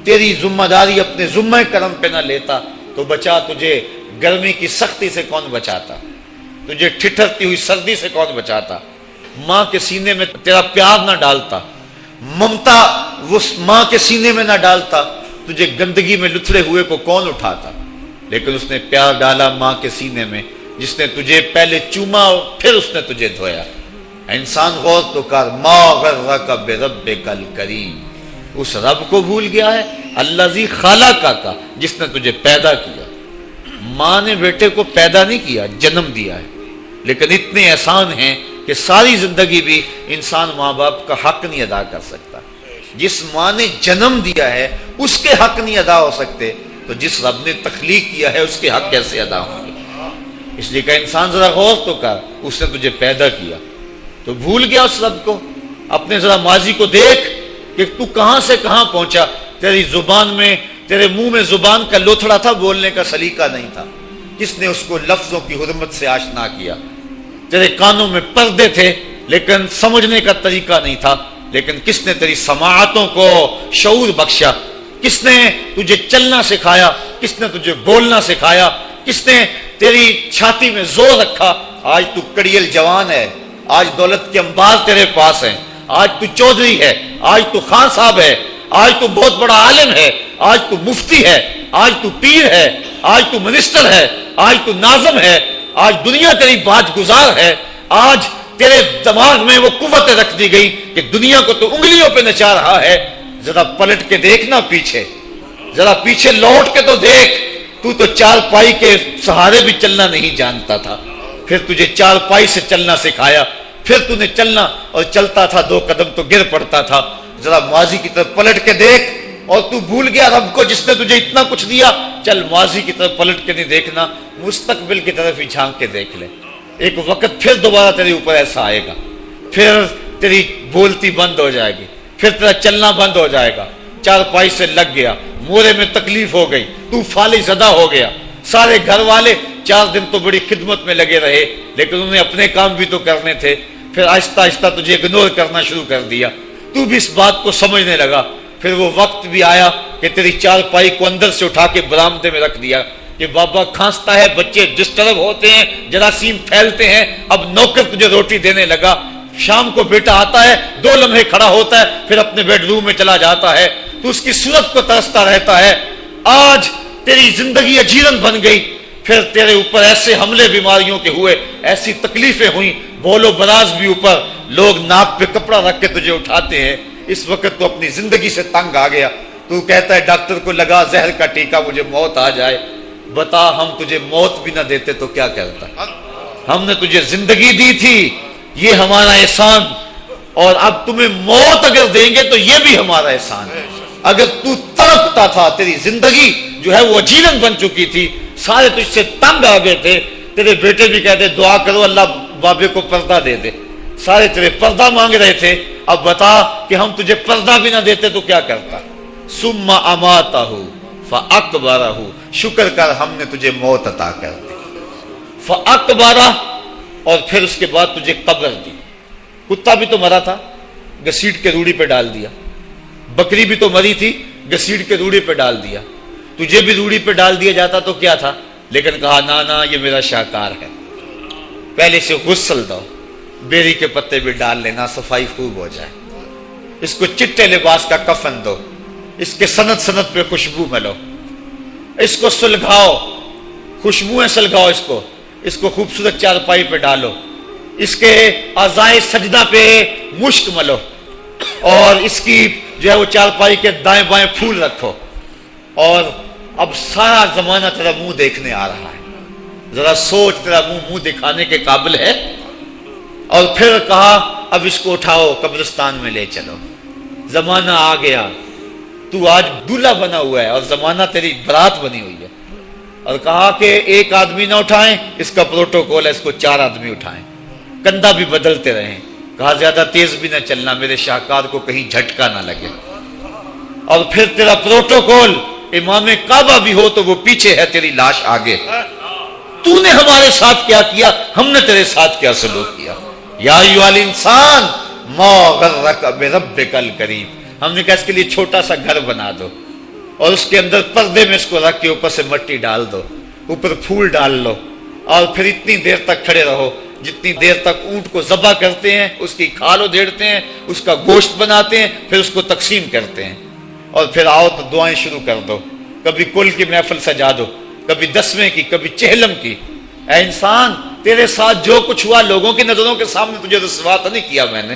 تیری ذمہ داری اپنے ذمہ کرم پہ نہ لیتا تو بچا تجھے گرمی کی سختی سے کون بچاتا؟ تجھے ٹھٹھرتی ہوئی سردی سے کون بچاتا؟ ماں کے سینے میں تیرا پیار نہ ڈالتا، ممتا اس ماں کے سینے میں نہ ڈالتا، تجھے گندگی میں لتھڑے ہوئے کو کون اٹھاتا؟ لیکن اس نے پیار ڈالا ماں کے سینے میں، جس نے تجھے پہلے چوما پھر اس نے تجھے دھویا۔ انسان غور تو کر، ما غرک بربک الکریم، اس رب کو بھول گیا ہے، الذی خلقک، جس نے تجھے پیدا کیا۔ ماں نے بیٹے کو پیدا نہیں کیا، جنم دیا ہے، لیکن اتنے احسان ہیں کہ ساری زندگی بھی انسان ماں باپ کا حق نہیں ادا کر سکتا۔ جس ماں نے جنم دیا ہے اس کے حق نہیں ادا ہو سکتے، تو جس رب نے تخلیق کیا ہے اس کے حق کیسے ادا ہوں گے؟ اس لیے کہ انسان ذرا غور تو کر، اس نے تجھے پیدا کیا تو بھول گیا اس رب کو؟ اپنے ذرا ماضی کو دیکھ کہ تو کہاں سے کہاں پہنچا۔ تیری زبان میں، تیرے منہ میں زبان کا لوتھڑا تھا، بولنے کا سلیقہ نہیں تھا، کس نے اس کو لفظوں کی حرمت سے آشنا کیا؟ تیرے کانوں میں پردے تھے لیکن سمجھنے کا طریقہ نہیں تھا، لیکن کس نے تیری سماعتوں کو شعور بخشا؟ کس نے تجھے چلنا سکھایا؟ کس نے تجھے بولنا سکھایا؟ کس نے تیری چھاتی میں زور رکھا؟ آج تو کڑیل جوان ہے، آج دولت کے انبار تیرے پاس ہیں، آج تو چودھری ہے، آج تو خان صاحب ہے، آج تو بہت بڑا عالم ہے، آج تو مفتی ہے، آج تو پیر ہے، آج تو منسٹر ہے، آج تو ناظم ہے، آج دنیا تیری باج گزار ہے، آج تیرے دماغ میں وہ قوت رکھ دی گئی کہ دنیا کو تو انگلیوں پہ نچا رہا ہے۔ ذرا پلٹ کے دیکھنا پیچھے، ذرا پیچھے لوٹ کے تو دیکھ، تو چار پائی کے سہارے بھی چلنا نہیں جانتا تھا، پھر تجھے چار پائی سے چلنا سکھایا، پھر تو نے چلنا، اور چلتا تھا 2 قدم تو گر پڑتا تھا۔ ذرا ماضی کی طرف پلٹ کے دیکھ، اور تو بھول گیا رب کو جس نے تجھے اتنا کچھ دیا۔ چل ماضی کی طرف پلٹ کے نہیں دیکھنا، مستقبل کی طرف ہی جھانک کے دیکھ لے۔ ایک وقت پھر دوبارہ تیرے اوپر ایسا آئے گا، پھر تیری بولتی بند ہو جائے گی، پھر تیرا چلنا بند ہو جائے گا، چار پائی سے لگ گیا، مورے میں تکلیف ہو گئی، تو فالج زدہ ہو گیا۔ سارے گھر والے 4 دن تو بڑی خدمت میں لگے رہے، لیکن انہیں اپنے کام بھی تو کرنے تھے، پھر آہستہ آہستہ تجھے اگنور کرنا شروع کر دیا، تو بھی اس بات کو سمجھنے لگا۔ پھر وہ وقت بھی آیا کہ تیری چار پائی کو اندر سے اٹھا کے برآمدے میں رکھ دیا کہ بابا کھانستا ہے، بچے ڈسٹرب ہوتے ہیں، جراثیم پھیلتے ہیں، اب نوکر تجھے روٹی دینے لگا۔ شام کو بیٹا آتا ہے، 2 لمحے کھڑا ہوتا ہے، پھر اپنے بیڈ روم میں چلا جاتا ہے، تو اس کی صورت کو ترستا رہتا ہے۔ آج تیری زندگی اجیرن بن گئی، پھر تیرے اوپر ایسے حملے بیماریوں کے ہوئے، ایسی تکلیفیں ہوئیں، بول و براز بھی اوپر، لوگ ناک پہ کپڑا رکھ کے تجھے اٹھاتے ہیں۔ اس وقت تو اپنی زندگی سے تنگ آ گیا، تو کہتا ہے ڈاکٹر کو لگا زہر کا ٹیکہ، مجھے موت آ جائے۔ بتا ہم تجھے موت بھی نہ دیتے تو کیا کرتا؟ ہم نے تجھے زندگی دی تھی، یہ ہمارا احسان، اور اب تمہیں موت اگر دیں گے تو یہ بھی ہمارا احسان ہے۔ اگر تو تڑپتا تھا، تیری زندگی جو ہے وہ اجیرن بن چکی تھی، سارے تجھ سے تنگ آ گئے تھے، تیرے بیٹے بھی کہتے دعا کرو اللہ بابے کو پردہ دے دے، سارے تیرے پردہ مانگ رہے تھے، اب بتا کہ ہم تجھے پردہ بھی نہ دیتے تو کیا کرتا؟ ثم اماتہ فاقبرہ، شکر کر ہم نے تجھے موت عطا کر دی۔ فَأَقْبَرَ، اور پھر اس کے بعد تجھے قبر دی. کتا بھی تو مرا تھا، گھسیٹ کے روڑی پہ ڈال دیا. بکری بھی تو مری تھی، گھسیٹ کے روڑی پہ ڈال دیا. تجھے بھی روڑی پہ ڈال دیا جاتا تو کیا تھا؟ لیکن کہا نا یہ میرا شاہکار ہے، پہلے سے غسل دو، بیری کے پتے بھی ڈال لینا، صفائی خوب ہو جائے. اس کو چٹے لباس کا کفن دو، اس کے سند سند پہ خوشبو ملو، اس کو سلگھاؤ، خوشبوئیں سلگھاؤ، اس کو خوبصورت چارپائی پہ ڈالو، اس کے اعضائے سجدہ پہ مشک ملو، اور اس کی جو ہے وہ چارپائی کے دائیں بائیں پھول رکھو. اور اب سارا زمانہ تیرا منہ دیکھنے آ رہا ہے، ذرا سوچ، تیرا منہ دکھانے کے قابل ہے. اور پھر کہا اب اس کو اٹھاؤ، قبرستان میں لے چلو. زمانہ آ گیا، تو آج دولہا بنا ہوا ہے اور زمانہ تیری برات بنی ہوئی ہے. اور کہا کہ ایک آدمی نہ اٹھائیں، اس کا پروٹوکول ہے، اس کو 4 آدمی اٹھائیں، کندھا بھی بدلتے رہیں. کہا زیادہ تیز بھی نہ چلنا، میرے شاہکار کو کہیں جھٹکا نہ لگے. اور پھر تیرا پروٹوکول، امام کعبہ بھی ہو تو وہ پیچھے ہے، تیری لاش آگے. تو نے ہمارے ساتھ کیا کیا، ہم نے تیرے ساتھ کیا سلوک کیا. یا ایھا الانسان ما غرک بربک الکریم. ہم نے کہا اس کے لیے چھوٹا سا گھر بنا دو اور اس کے اندر پردے میں اس کو رکھ کے اوپر سے مٹی ڈال دو، اوپر پھول ڈال لو، اور پھر اتنی دیر تک کھڑے رہو جتنی دیر تک اونٹ کو ذبح کرتے ہیں، اس کی کھال ادھیڑتے ہیں، اس کا گوشت بناتے ہیں، پھر اس کو تقسیم کرتے ہیں. اور پھر آؤ تو دعائیں شروع کر دو. کبھی کل کی محفل سجا دو، کبھی 10ویں کی، کبھی چہلم کی. اے انسان، تیرے ساتھ جو کچھ ہوا لوگوں کی نظروں کے سامنے تجھے رسوا تو نہیں کیا میں نے.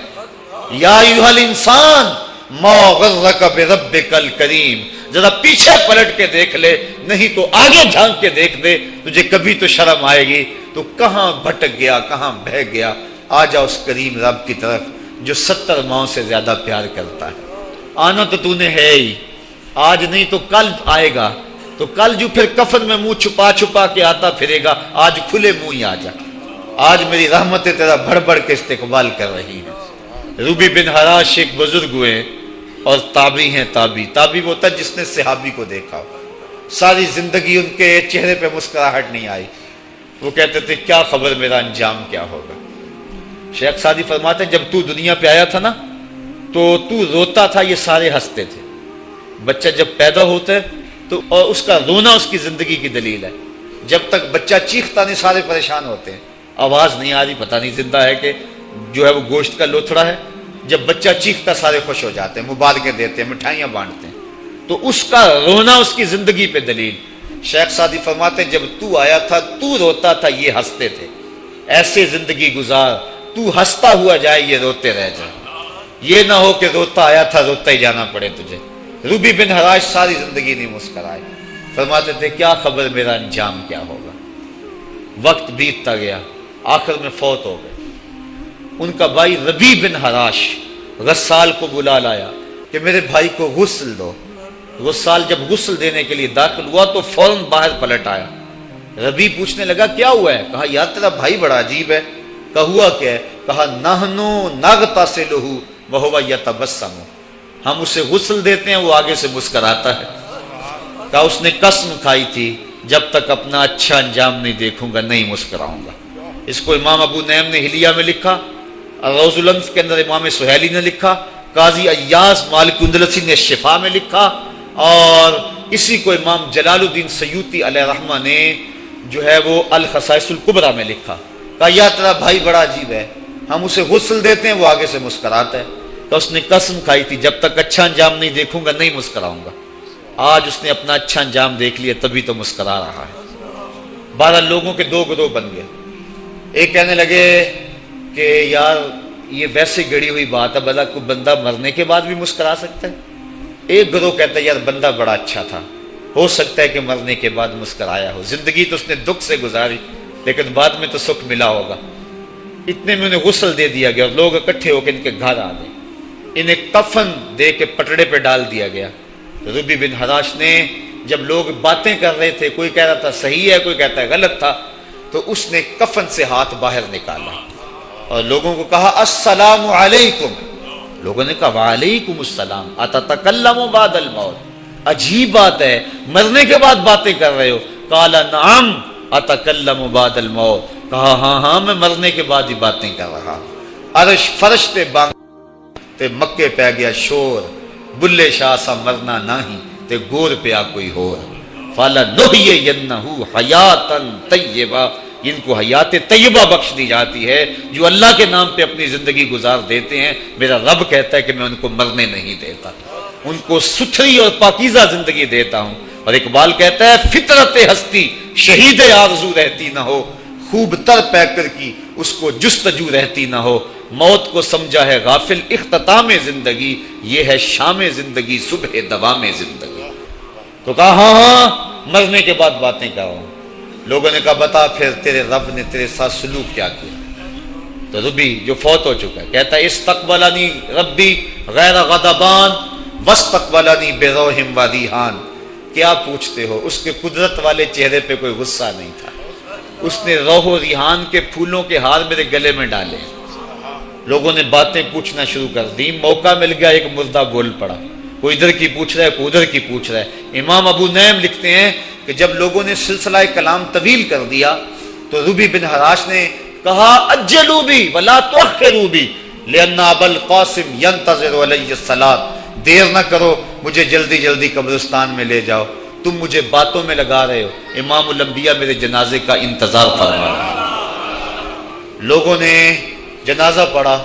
یا ایھا الانسان ما غرک بربک الکریم. ذرا پیچھے پلٹ کے دیکھ لے، نہیں تو آگے جھانک کے دیکھ دے، تجھے کبھی تو شرم آئے گی. تو کہاں بھٹک گیا، کہاں بہہ گیا. آ جا اس کریم رب کی طرف جو 70 ماؤں سے زیادہ پیار کرتا ہے. آنا تو نے ہے ہی، آج نہیں تو کل آئے گا. تو کل جو پھر کفن میں منہ چھپا چھپا کے آتا پھرے گا، آج کھلے منہ ہی آ جا. آج میری رحمتیں تیرا بڑھ بڑھ کے استقبال کر رہی ہیں. روبی بن حراش ایک بزرگ ہوئے اور تابعی ہیں. تابعی وہ تھا جس نے صحابی کو دیکھا، ساری زندگی ان کے چہرے پہ مسکراہٹ نہیں آئی. وہ کہتے تھے کیا خبر میرا انجام کیا ہوگا. شیخ سعدی فرماتے ہیں جب تو دنیا پہ آیا تھا نا تو روتا تھا، یہ سارے ہنستے تھے. بچہ جب پیدا ہوتا ہے تو اور اس کا رونا اس کی زندگی کی دلیل ہے. جب تک بچہ چیختا نہیں سارے پریشان ہوتے ہیں، آواز نہیں آ رہی، پتہ نہیں زندہ ہے کہ جو ہے وہ گوشت کا لوتھڑا ہے. جب بچہ چیختا سارے خوش ہو جاتے ہیں، مبارکیں دیتے ہیں، مٹھائیاں بانٹتے ہیں. تو اس کا رونا اس کی زندگی پہ دلیل. شیخ سعدی فرماتے ہیں جب تو آیا تھا تو روتا تھا، یہ ہنستے تھے. ایسے زندگی گزار تو ہنستا ہوا جائے، یہ روتے رہ جائے. یہ نہ ہو کہ روتا آیا تھا روتا ہی جانا پڑے تجھے. روبی بن حراش ساری زندگی نہیں مسکرائے. فرماتے تھے کیا خبر میرا انجام کیا ہوگا. وقت بیتتا گیا، آخر میں فوت ہو گئے. ان کا بھائی ربیع بن حراش غسال کو بلا لایا کہ میرے بھائی کو غسل دو. غسال جب غسل دینے کے لیے داخل ہوا تو فوراً باہر پلٹ آیا. ربیع پوچھنے لگا کیا ہوا ہے. کہا یار تیرا بھائی بڑا عجیب ہے. کہا ہوا کیا ہے. کہا نحنو نغتسلہ وہو یتبسم. ہم اسے غسل دیتے ہیں، وہ آگے سے مسکراتا ہے. کہا اس نے قسم کھائی تھی جب تک اپنا اچھا انجام نہیں دیکھوں گا نہیں مسکراؤں گا. اس کو امام ابو نعیم نے حلیہ میں لکھا، روز الانف کے اندر امام سہیلی نے لکھا، قاضی ایاز مالک اندلسی نے شفا میں لکھا، اور اسی کو امام جلال الدین سیوطی علیہ رحمہ نے جو ہے وہ الخصائص الکبریٰ میں لکھا. کہا یا تیرا بھائی بڑا عجیب ہے، ہم اسے غسل دیتے ہیں وہ آگے سے مسکراتا ہے. تو اس نے قسم کھائی تھی جب تک اچھا انجام نہیں دیکھوں گا نہیں مسکراؤں گا. آج اس نے اپنا اچھا انجام دیکھ لیا تبھی تو مسکرا رہا ہے. 12 لوگوں کے 2 گروہ بن گئے. ایک کہنے لگے کہ یار یہ ویسے گڑی ہوئی بات ہے، بھلا کوئی بندہ مرنے کے بعد بھی مسکرا سکتا ہے. ایک گروہ کہتا ہے یار بندہ بڑا اچھا تھا، ہو سکتا ہے کہ مرنے کے بعد مسکرایا ہو. زندگی تو اس نے دکھ سے گزاری لیکن بعد میں تو سکھ ملا ہوگا. اتنے میں انہیں غسل دے دیا گیا اور لوگ اکٹھے ہو کے ان کے گھر آ گئے. انہیں کفن دے کے پٹڑے پہ ڈال دیا گیا. ربیع بن حراش نے جب لوگ باتیں کر رہے تھے، کوئی کہہ رہا تھا صحیح ہے، کوئی کہتا ہے غلط تھا، تو اس نے کفن سے ہاتھ باہر نکالا اور لوگوں کو کہا السلام علیکم. لوگوں نے کہا وعلیکم السلام اتتکلم بعد الموت. عجیب بات ہے، مرنے کے بعد باتیں کر رہے ہو. قال نعم اتکلم بعد الموت، کہا ہاں ہاں میں مرنے کے بعد ہی باتیں کر رہا۔ عرش فرش تے بانگ تے مکے پہ گیا شور، بلے شاہ سا مرنا نہیں تے گور پہ آ کوئی ہور، فَلَنُحْيِيَنَّهُ حَيَاتًا طَيِّبَةً، ان کو حیات طیبہ بخش دی جاتی ہے جو اللہ کے نام پہ اپنی زندگی گزار دیتے ہیں۔ میرا رب کہتا ہے کہ میں ان کو مرنے نہیں دیتا، ان کو ستھری اور پاکیزہ زندگی دیتا ہوں۔ اور اقبال کہتا ہے فطرت ہستی شہید آرزو رہتی نہ ہو، خوب تر پیکر کی اس کو جستجو رہتی نہ ہو، موت کو سمجھا ہے غافل اختتام زندگی، یہ ہے شام زندگی صبح دوام زندگی۔ تو کہا ہاں ہاں مرنے کے بعد باتیں کر رہا ہوں۔ لوگوں نے کہا بتا پھر تیرے رب نے تیرے ساتھ سلوک کیا کیا؟ تو ربی جو فوت ہو چکا ہے کہتا ہے استقبلنی ربی غیر غضبان واستقبلنی بروح و ریحان، کیا پوچھتے ہو؟ اس کے قدرت والے چہرے پہ کوئی غصہ نہیں تھا، اس نے روح و ریحان کے پھولوں کے ہار میرے گلے میں ڈالے۔ لوگوں نے باتیں پوچھنا شروع کر دی، موقع مل گیا ایک مردہ بول پڑا، کوئی ادھر کی پوچھ رہا ہے کوئی ادھر کی پوچھ رہا ہے۔ امام ابو نعیم لکھتے ہیں کہ جب لوگوں نے سلسلہ کلام طویل کر دیا تو ربی بن حراش نے کہا اجلوا بی ولا تؤخروا بی لان ابا القاسم ينتظر علی الصلاۃ، دیر نہ کرو مجھے جلدی جلدی قبرستان میں لے جاؤ، تم مجھے باتوں میں لگا رہے ہو، امام الانبیاء میرے جنازے کا انتظار فرما رہے ہیں۔ لوگوں نے جنازہ پڑھا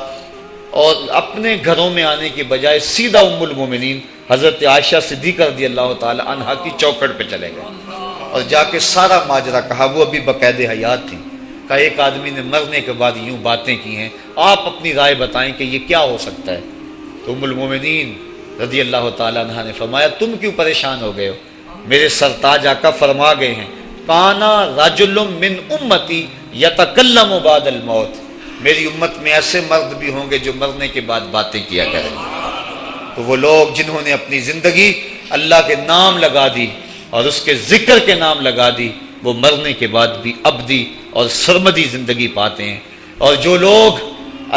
اور اپنے گھروں میں آنے کی بجائے سیدھا ام المومنین حضرت عائشہ صدیقہ رضی اللہ تعالی عنہا کی چوکھٹ پہ چلے گئے اور جا کے سارا ماجرا کہا۔ وہ ابھی باقاعدہ حیات تھیں، کہا ایک آدمی نے مرنے کے بعد یوں باتیں کی ہیں، آپ اپنی رائے بتائیں کہ یہ کیا ہو سکتا ہے؟ تو ام المومنین رضی اللہ تعالی عنہا نے فرمایا تم کیوں پریشان ہو گئے ہو؟ میرے سرتاج آقا فرما گئے ہیں کانا رجل من امتی یتکلم بعد الموت، میری امت میں ایسے مرد بھی ہوں گے جو مرنے کے بعد باتیں کیا کریں گے۔ تو وہ لوگ جنہوں نے اپنی زندگی اللہ کے نام لگا دی اور اس کے ذکر کے نام لگا دی، وہ مرنے کے بعد بھی ابدی اور سرمدی زندگی پاتے ہیں۔ اور جو لوگ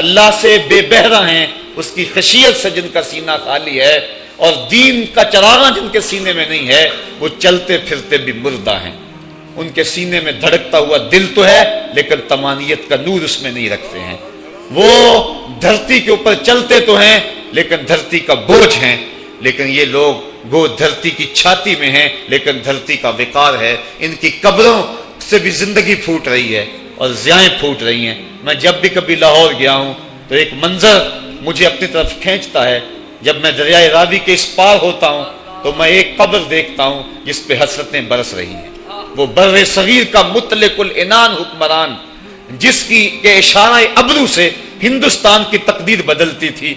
اللہ سے بے بہرہ ہیں، اس کی خشیت سے جن کا سینہ خالی ہے اور دین کا چراغاں جن کے سینے میں نہیں ہے، وہ چلتے پھرتے بھی مردہ ہیں۔ ان کے سینے میں دھڑکتا ہوا دل تو ہے لیکن تمانیت کا نور اس میں نہیں رکھتے ہیں۔ وہ دھرتی کے اوپر چلتے تو ہیں لیکن دھرتی کا بوجھ ہیں، لیکن یہ لوگ وہ دھرتی کی چھاتی میں ہیں لیکن دھرتی کا وقار ہے۔ ان کی قبروں سے بھی زندگی پھوٹ رہی ہے اور ضیائیں پھوٹ رہی ہیں۔ میں جب بھی کبھی لاہور گیا ہوں تو ایک منظر مجھے اپنی طرف کھینچتا ہے، جب میں دریائے راوی کے اس پار ہوتا ہوں تو میں ایک قبر دیکھتا ہوں جس پہ حسرتیں برس رہی ہیں۔ وہ بر صغیر کا مطلق العنان حکمران جس کی کے اشارہ ابرو سے ہندوستان کی تقدیر بدلتی تھی،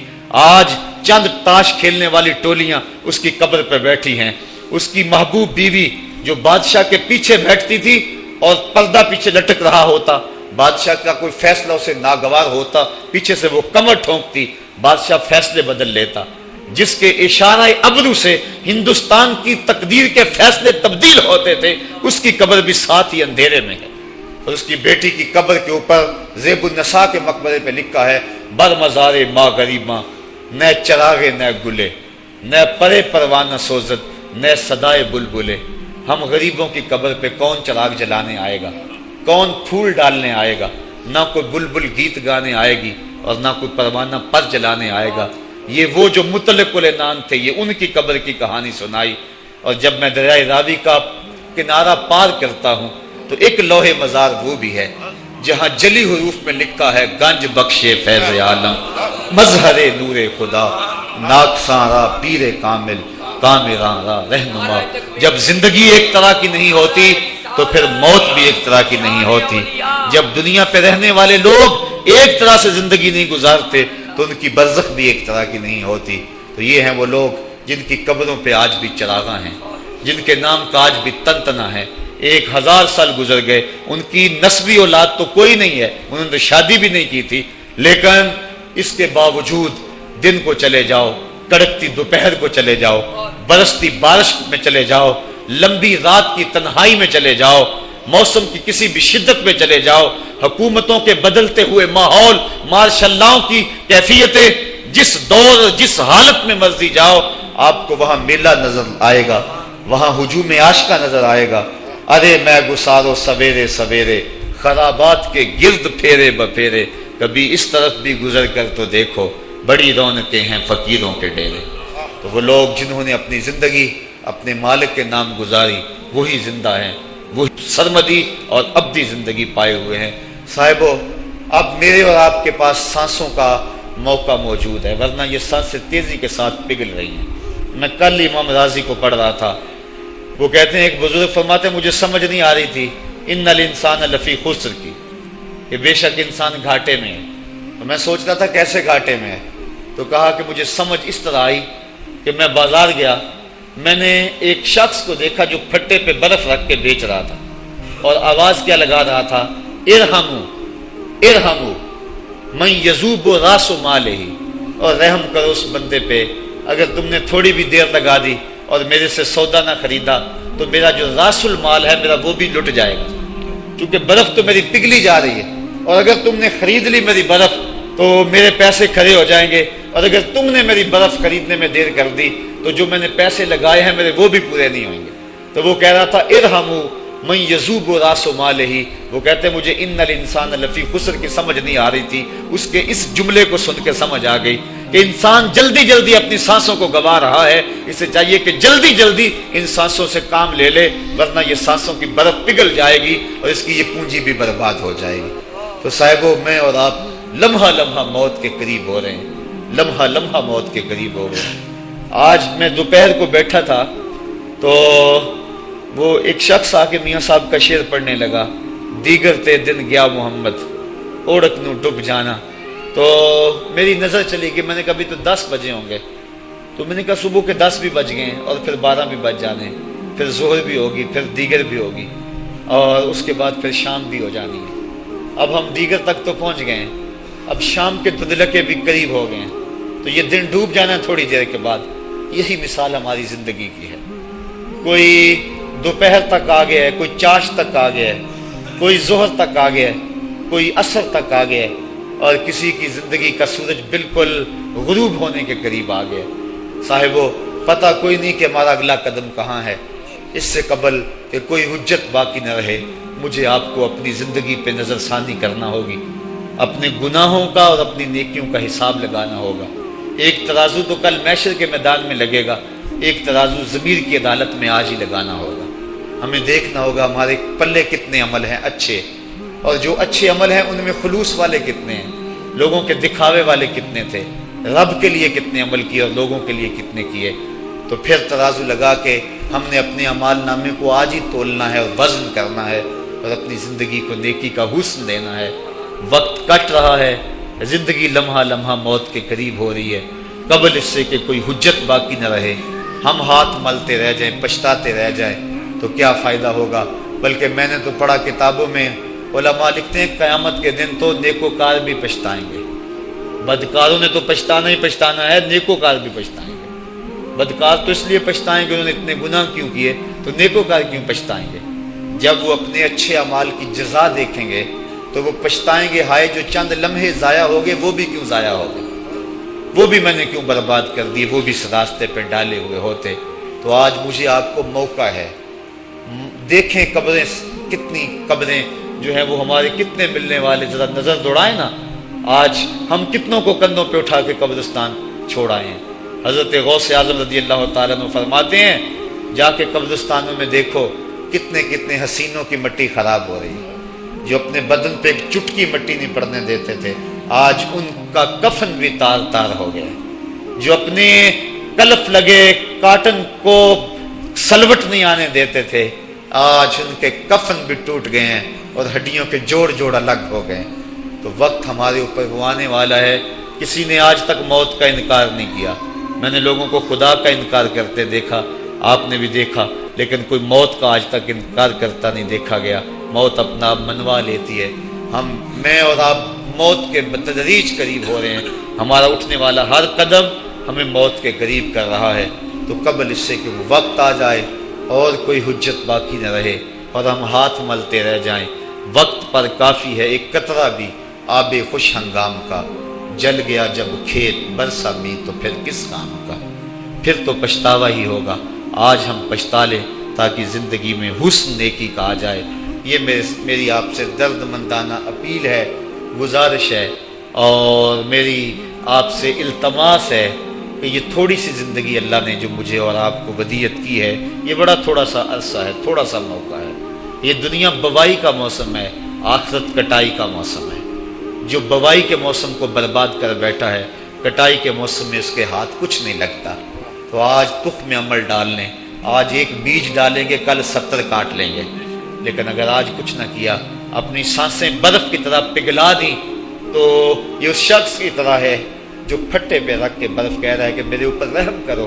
آج چند تاش کھیلنے والی ٹولیاں اس کی قبر پہ بیٹھی ہیں۔ اس کی محبوب بیوی جو بادشاہ کے پیچھے بیٹھتی تھی اور پردہ پیچھے لٹک رہا ہوتا، بادشاہ کا کوئی فیصلہ اسے ناگوار ہوتا، پیچھے سے وہ کمر ٹھونکتی، بادشاہ فیصلے بدل لیتا۔ جس کے اشارہ ابرو سے ہندوستان کی تقدیر کے فیصلے تبدیل ہوتے تھے، اس کی قبر بھی ساتھ ہی اندھیرے میں ہے۔ اور اس کی بیٹی کی قبر کے اوپر زیب النساء کے مقبرے پہ لکھا ہے بر مزار ماں غریباں، نہ چراغے نہ گلے، نہ پرے پروانہ سوزد، نہ صدائے بلبلے۔ ہم غریبوں کی قبر پہ کون چراغ جلانے آئے گا، کون پھول ڈالنے آئے گا؟ نہ کوئی بلبل گیت گانے آئے گی اور نہ کوئی پروانہ پر جلانے آئے گا۔ یہ وہ جو مطلق العنان تھے، یہ ان کی قبر کی کہانی سنائی۔ اور جب میں دریائے راوی کا کنارہ پار کرتا ہوں تو ایک لوح مزار وہ بھی ہے جہاں جلی حروف میں لکھا ہے گنج بخشے فیض عالم، مظہر نور خدا، ناکساں پیر کامل، کامراں را رہنما۔ جب زندگی ایک طرح کی نہیں ہوتی تو پھر موت بھی ایک طرح کی نہیں ہوتی۔ جب دنیا پہ رہنے والے لوگ ایک طرح سے زندگی نہیں گزارتے تو ان کی برزخ بھی ایک طرح کی نہیں ہوتی۔ تو یہ ہیں وہ لوگ جن کی قبروں پہ آج بھی چراغاں ہیں، جن کے نام کا آج بھی تنتنا ہے۔ 1000 سال گزر گئے، ان کی نسبی اولاد تو کوئی نہیں ہے، انہوں نے شادی بھی نہیں کی تھی، لیکن اس کے باوجود دن کو چلے جاؤ، کڑکتی دوپہر کو چلے جاؤ، برستی بارش میں چلے جاؤ، لمبی رات کی تنہائی میں چلے جاؤ، موسم کی کسی بھی شدت میں چلے جاؤ، حکومتوں کے بدلتے ہوئے ماحول، مارشل لاؤ کی کیفیتیں، جس دور جس حالت میں مرضی جاؤ، آپ کو وہاں میلہ نظر آئے گا، وہاں ہجوم عاشقہ نظر آئے گا، ارے میں گسارو سویرے سویرے خرابات کے گرد پھیرے بپھیرے، کبھی اس طرف بھی گزر کر تو دیکھو بڑی رونقیں ہیں فقیروں کے ڈیرے۔ تو وہ لوگ جنہوں نے اپنی زندگی اپنے مالک کے نام گزاری وہی زندہ ہیں، وہی سرمدی اور ابدی زندگی پائے ہوئے ہیں۔ صاحبو، اب میرے اور آپ کے پاس سانسوں کا موقع موجود ہے، ورنہ یہ سانسیں تیزی کے ساتھ پگھل رہی ہیں۔ میں کل امام راضی کو پڑھ رہا تھا، وہ کہتے ہیں، ایک بزرگ فرماتے ہیں مجھے سمجھ نہیں آ رہی تھی ان الانسان لفی خسر کی، کہ بے شک انسان گھاٹے میں ہے۔ تو میں سوچ رہا تھا کیسے گھاٹے میں ہے، تو کہا کہ مجھے سمجھ اس طرح آئی کہ میں بازار گیا، میں نے ایک شخص کو دیکھا جو پھٹے پہ برف رکھ کے بیچ رہا تھا، اور آواز کیا لگا رہا تھا، ارحمو ارحمو من یذوب راس مالہ، اور رحم کرو اس بندے پہ، اگر تم نے تھوڑی بھی دیر لگا دی اور میرے سے سودا نہ خریدا تو میرا جو راس المال ہے میرا وہ بھی لٹ جائے گا، کیونکہ برف تو میری پگھلی جا رہی ہے، اور اگر تم نے خرید لی میری برف تو میرے پیسے کھڑے ہو جائیں گے، اور اگر تم نے میری برف خریدنے میں دیر کر دی تو جو میں نے پیسے لگائے ہیں میرے وہ بھی پورے نہیں ہوئیں گے۔ تو وہ کہہ رہا تھا ارحمو من یذوب راس مالہ، وہ کہتے مجھے ان الانسان لفی خسر کی سمجھ نہیں آ رہی تھی، اس کے اس جملے کو سن کے سمجھ آ گئی کہ انسان جلدی جلدی اپنی سانسوں کو گوا رہا ہے، اسے چاہیے کہ جلدی جلدی ان سانسوں سے کام لے لے، ورنہ یہ سانسوں کی برف پگھل جائے گی اور اس کی یہ پونجی بھی برباد ہو جائے گی۔ تو صاحبو، میں اور آپ لمحہ لمحہ موت کے قریب ہو رہے ہیں، لمحہ لمحہ موت کے قریب ہو رہے ہیں۔ آج میں دوپہر کو بیٹھا تھا تو وہ ایک شخص آ کے میاں صاحب کا شعر پڑھنے لگا، دیگر تے دن گیا محمد اوڑک نو ڈب جانا، تو میری نظر چلی گئی، میں نے کہا ابھی تو 10 بجے ہوں گے، تو میں نے کہا صبح کے 10 بھی بج گئے اور پھر 12 بھی بج جانے، پھر ظہر بھی ہوگی، پھر دیگر بھی ہوگی، اور اس کے بعد پھر شام بھی ہو جانی ہے۔ اب ہم دیگر تک تو پہنچ گئے ہیں، اب شام کے دھندلکے بھی قریب ہو گئے ہیں، تو یہ دن ڈوب جانا ہے تھوڑی دیر کے بعد۔ یہی مثال ہماری زندگی کی ہے، کوئی دوپہر تک آ گیا ہے، کوئی چاش تک آ گیا ہے، کوئی ظہر تک آ گیا ہے، کوئی عصر تک آ گیا ہے، اور کسی کی زندگی کا سورج بالکل غروب ہونے کے قریب آ گیا ہے۔ صاحبو، پتہ کوئی نہیں کہ ہمارا اگلا قدم کہاں ہے، اس سے قبل کہ کوئی حجت باقی نہ رہے مجھے آپ کو اپنی زندگی پہ نظر ثانی کرنا ہوگی، اپنے گناہوں کا اور اپنی نیکیوں کا حساب لگانا ہوگا۔ ایک ترازو تو کل محشر کے میدان میں لگے گا، ایک ترازو ضمیر کی عدالت میں آج ہی لگانا ہوگا۔ ہمیں دیکھنا ہوگا ہمارے پلے کتنے عمل ہیں اچھے، اور جو اچھے عمل ہیں ان میں خلوص والے کتنے ہیں، لوگوں کے دکھاوے والے کتنے تھے، رب کے لیے کتنے عمل کیے اور لوگوں کے لیے کتنے کیے۔ تو پھر ترازو لگا کے ہم نے اپنے اعمال نامے کو آج ہی تولنا ہے اور وزن کرنا ہے، اور اپنی زندگی کو نیکی کا حسن دینا ہے۔ وقت کٹ رہا ہے، زندگی لمحہ لمحہ موت کے قریب ہو رہی ہے، قبل اس سے کہ کوئی حجت باقی نہ رہے ہم ہاتھ ملتے رہ جائیں، پچھتاتے رہ جائیں تو کیا فائدہ ہوگا۔ بلکہ میں نے تو پڑھا کتابوں میں، علماء لکھتے ہیں قیامت کے دن تو نیکوکار بھی پچھتائیں گے، بدکاروں نے تو پچھتانا ہی پچھتانا ہے، نیکوکار بھی پچھتائیں گے۔ بدکار تو اس لیے پچھتائیں گے انہوں نے اتنے گناہ کیوں کیے، تو نیکوکار کیوں پچھتائیں گے؟ جب وہ اپنے اچھے اعمال کی جزا دیکھیں گے تو وہ پچھتائیں گے، ہائے جو چند لمحے ضائع ہو گئے وہ بھی کیوں ضائع ہو گئے، وہ بھی میں نے کیوں برباد کر دی، وہ بھی اس راستے پہ ڈالے ہوئے ہوتے۔ تو آج مجھے آپ کو موقع ہے، دیکھیں قبریں، کتنی قبریں جو ہیں وہ ہمارے کتنے ملنے والے، ذرا نظر دوڑائیں نا، آج ہم کتنوں کو کندھوں پہ اٹھا کے قبرستان چھوڑ آئے ہیں۔ حضرت غوث اعظم رضی اللہ تعالیٰ عنہ فرماتے ہیں، جا کے قبرستانوں میں دیکھو کتنے کتنے حسینوں کی مٹی خراب ہو رہی ہے، جو اپنے بدن پہ ایک چٹکی مٹی نہیں پڑنے دیتے تھے، آج ان کا کفن بھی تار تار ہو گیا، جو اپنے کلف لگے کاٹن کو سلوٹ نہیں آنے دیتے تھے، آج ان کے کفن بھی ٹوٹ گئے ہیں اور ہڈیوں کے جوڑ جوڑ الگ ہو گئے۔ تو وقت ہمارے اوپر وہ آنے والا ہے، کسی نے آج تک موت کا انکار نہیں کیا۔ میں نے لوگوں کو خدا کا انکار کرتے دیکھا، آپ نے بھی دیکھا، لیکن کوئی موت کا آج تک انکار کرتا نہیں دیکھا گیا۔ موت اپنا آپ منوا لیتی ہے، میں اور آپ موت کے بتدریج قریب ہو رہے ہیں، ہمارا اٹھنے والا ہر قدم ہمیں موت کے قریب کر رہا ہے۔ تو قبل اس سے کہ وہ وقت آ جائے اور کوئی حجت باقی نہ رہے اور ہم ہاتھ ملتے رہ جائیں، وقت پر کافی ہے ایک قطرہ بھی آب خوش ہنگام کا، جل گیا جب کھیت برسا می تو پھر کس کام کا، پھر تو پچھتاوا ہی ہوگا۔ آج ہم پچھتا لیں تاکہ زندگی میں حسن نیکی کا آ جائے۔ یہ میری آپ سے درد مندانہ اپیل ہے، گزارش ہے، اور میری آپ سے التماس ہے کہ یہ تھوڑی سی زندگی اللہ نے جو مجھے اور آپ کو ودیت کی ہے، یہ بڑا تھوڑا سا عرصہ ہے، تھوڑا سا موقع ہے۔ یہ دنیا بوائی کا موسم ہے، آخرت کٹائی کا موسم ہے۔ جو بوائی کے موسم کو برباد کر بیٹھا ہے، کٹائی کے موسم میں اس کے ہاتھ کچھ نہیں لگتا۔ تو آج تخم میں عمل ڈال لیں، آج ایک بیج ڈالیں گے، کل 70 کاٹ لیں گے۔ لیکن اگر آج کچھ نہ کیا، اپنی سانسیں برف کی طرح پگھلا دیں، تو یہ اس شخص کی طرح ہے جو پھٹے پہ رکھ کے برف کہہ رہا ہے کہ میرے اوپر رحم کرو،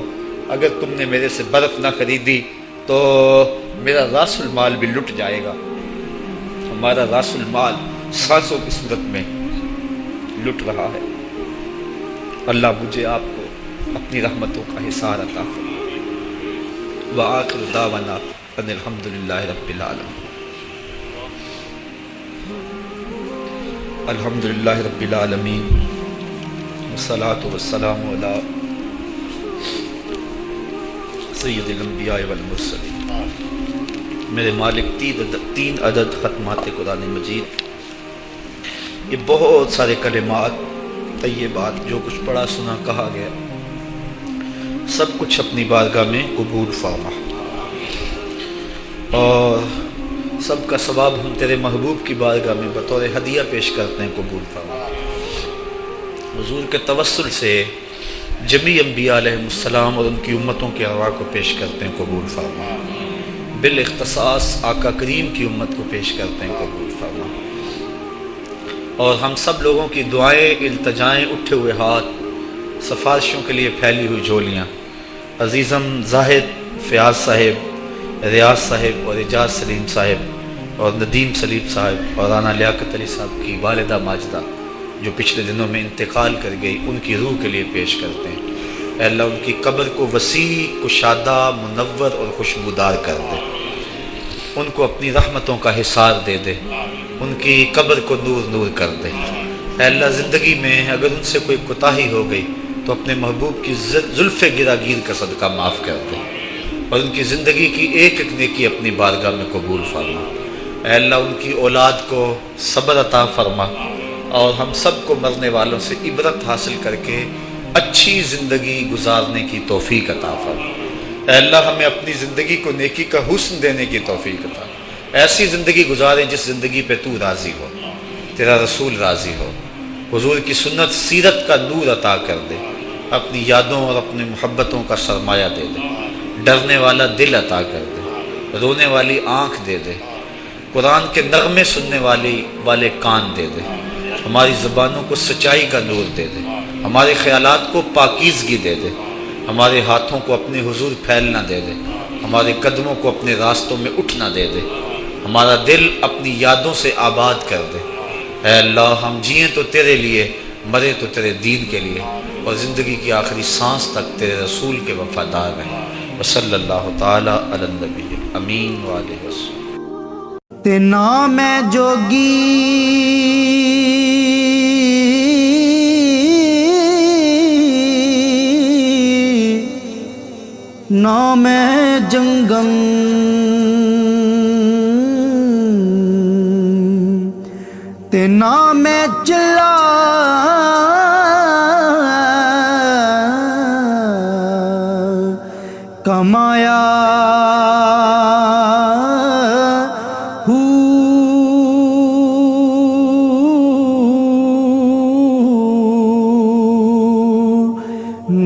اگر تم نے میرے سے برف نہ خریدی تو میرا راس المال بھی لٹ جائے گا۔ ہمارا راس المال سانسوں کی صورت میں لٹ رہا ہے۔ اللہ مجھے آپ کو اپنی رحمتوں کا حصار عطا فرمائے۔ وآخر دعوانا ان الحمدللہ رب العالمین۔ الحمدللہ رب العالمین، والصلاة والسلام علی سید الانبیاء والمرسلین۔ میرے مالک 3 عدد ختمات قرآن مجید، یہ بہت سارے کلمات طیبات جو کچھ پڑھا سنا کہا گیا، سب کچھ اپنی بارگاہ میں قبول فرما، اور سب کا ثواب ہم تیرے محبوب کی بارگاہ میں بطور ہدیہ پیش کرتے ہیں، قبول فرما۔ حضور کے توسل سے جمیع انبیاء علیہ السلام اور ان کی امتوں کے ارواح کو پیش کرتے ہیں، قبول فرما۔ بالاختصاص آقا کریم کی امت کو پیش کرتے ہیں، قبول فرما۔ اور ہم سب لوگوں کی دعائیں، التجائیں، اٹھے ہوئے ہاتھ، سفارشوں کے لیے پھیلی ہوئی جھولیاں، عزیزم زاہد فیاض صاحب، ریاض صاحب، اور اعجاز سلیم صاحب، اور ندیم سلیم صاحب، اور رانا لیاقت علی صاحب کی والدہ ماجدہ جو پچھلے دنوں میں انتقال کر گئی، ان کی روح کے لیے پیش کرتے ہیں۔ اے اللہ ان کی قبر کو وسیع، کشادہ، منور اور خوشبودار کر دے، ان کو اپنی رحمتوں کا حصار دے دے، ان کی قبر کو نور نور کر دے۔ اے اللہ زندگی میں اگر ان سے کوئی کوتاہی ہو گئی تو اپنے محبوب کی زلف گراگیر کا صدقہ معاف کر دے، اور ان کی زندگی کی ایک ایک نیکی اپنی بارگاہ میں قبول فرما۔ اے اللہ ان کی اولاد کو صبر عطا فرما، اور ہم سب کو مرنے والوں سے عبرت حاصل کر کے اچھی زندگی گزارنے کی توفیق عطا فرما۔ اے اللہ ہمیں اپنی زندگی کو نیکی کا حسن دینے کی توفیق عطا، ایسی زندگی گزاریں جس زندگی پہ تو راضی ہو، تیرا رسول راضی ہو، حضور کی سنت سیرت کا نور عطا کر دے، اپنی یادوں اور اپنی محبتوں کا سرمایہ دے دے، ڈرنے والا دل عطا کر دے، رونے والی آنکھ دے دے، قرآن کے نغمے سننے والے کان دے دے، ہماری زبانوں کو سچائی کا نور دے دے، ہمارے خیالات کو پاکیزگی دے دے، ہمارے ہاتھوں کو اپنے حضور پھیلنا دے دے، ہمارے قدموں کو اپنے راستوں میں اٹھنا دے دے، ہمارا دل اپنی یادوں سے آباد کر دے۔ اے اللہ ہم جئیں تو تیرے لیے، مرے تو تیرے دین کے لیے، اور زندگی کی آخری سانس تک تیرے رسول کے وفادار رہیں۔ وصلی اللہ تعالی علی النبی امین وآلہ وسلم۔ تے نام ہے جوگی نام ہے جنگم، تے نام ہے چلا کمایا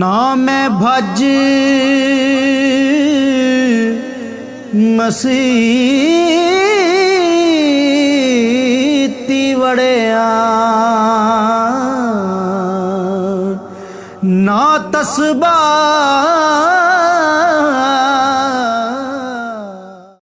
نام ہے بھج مسیتی وڑیا، نا تسبا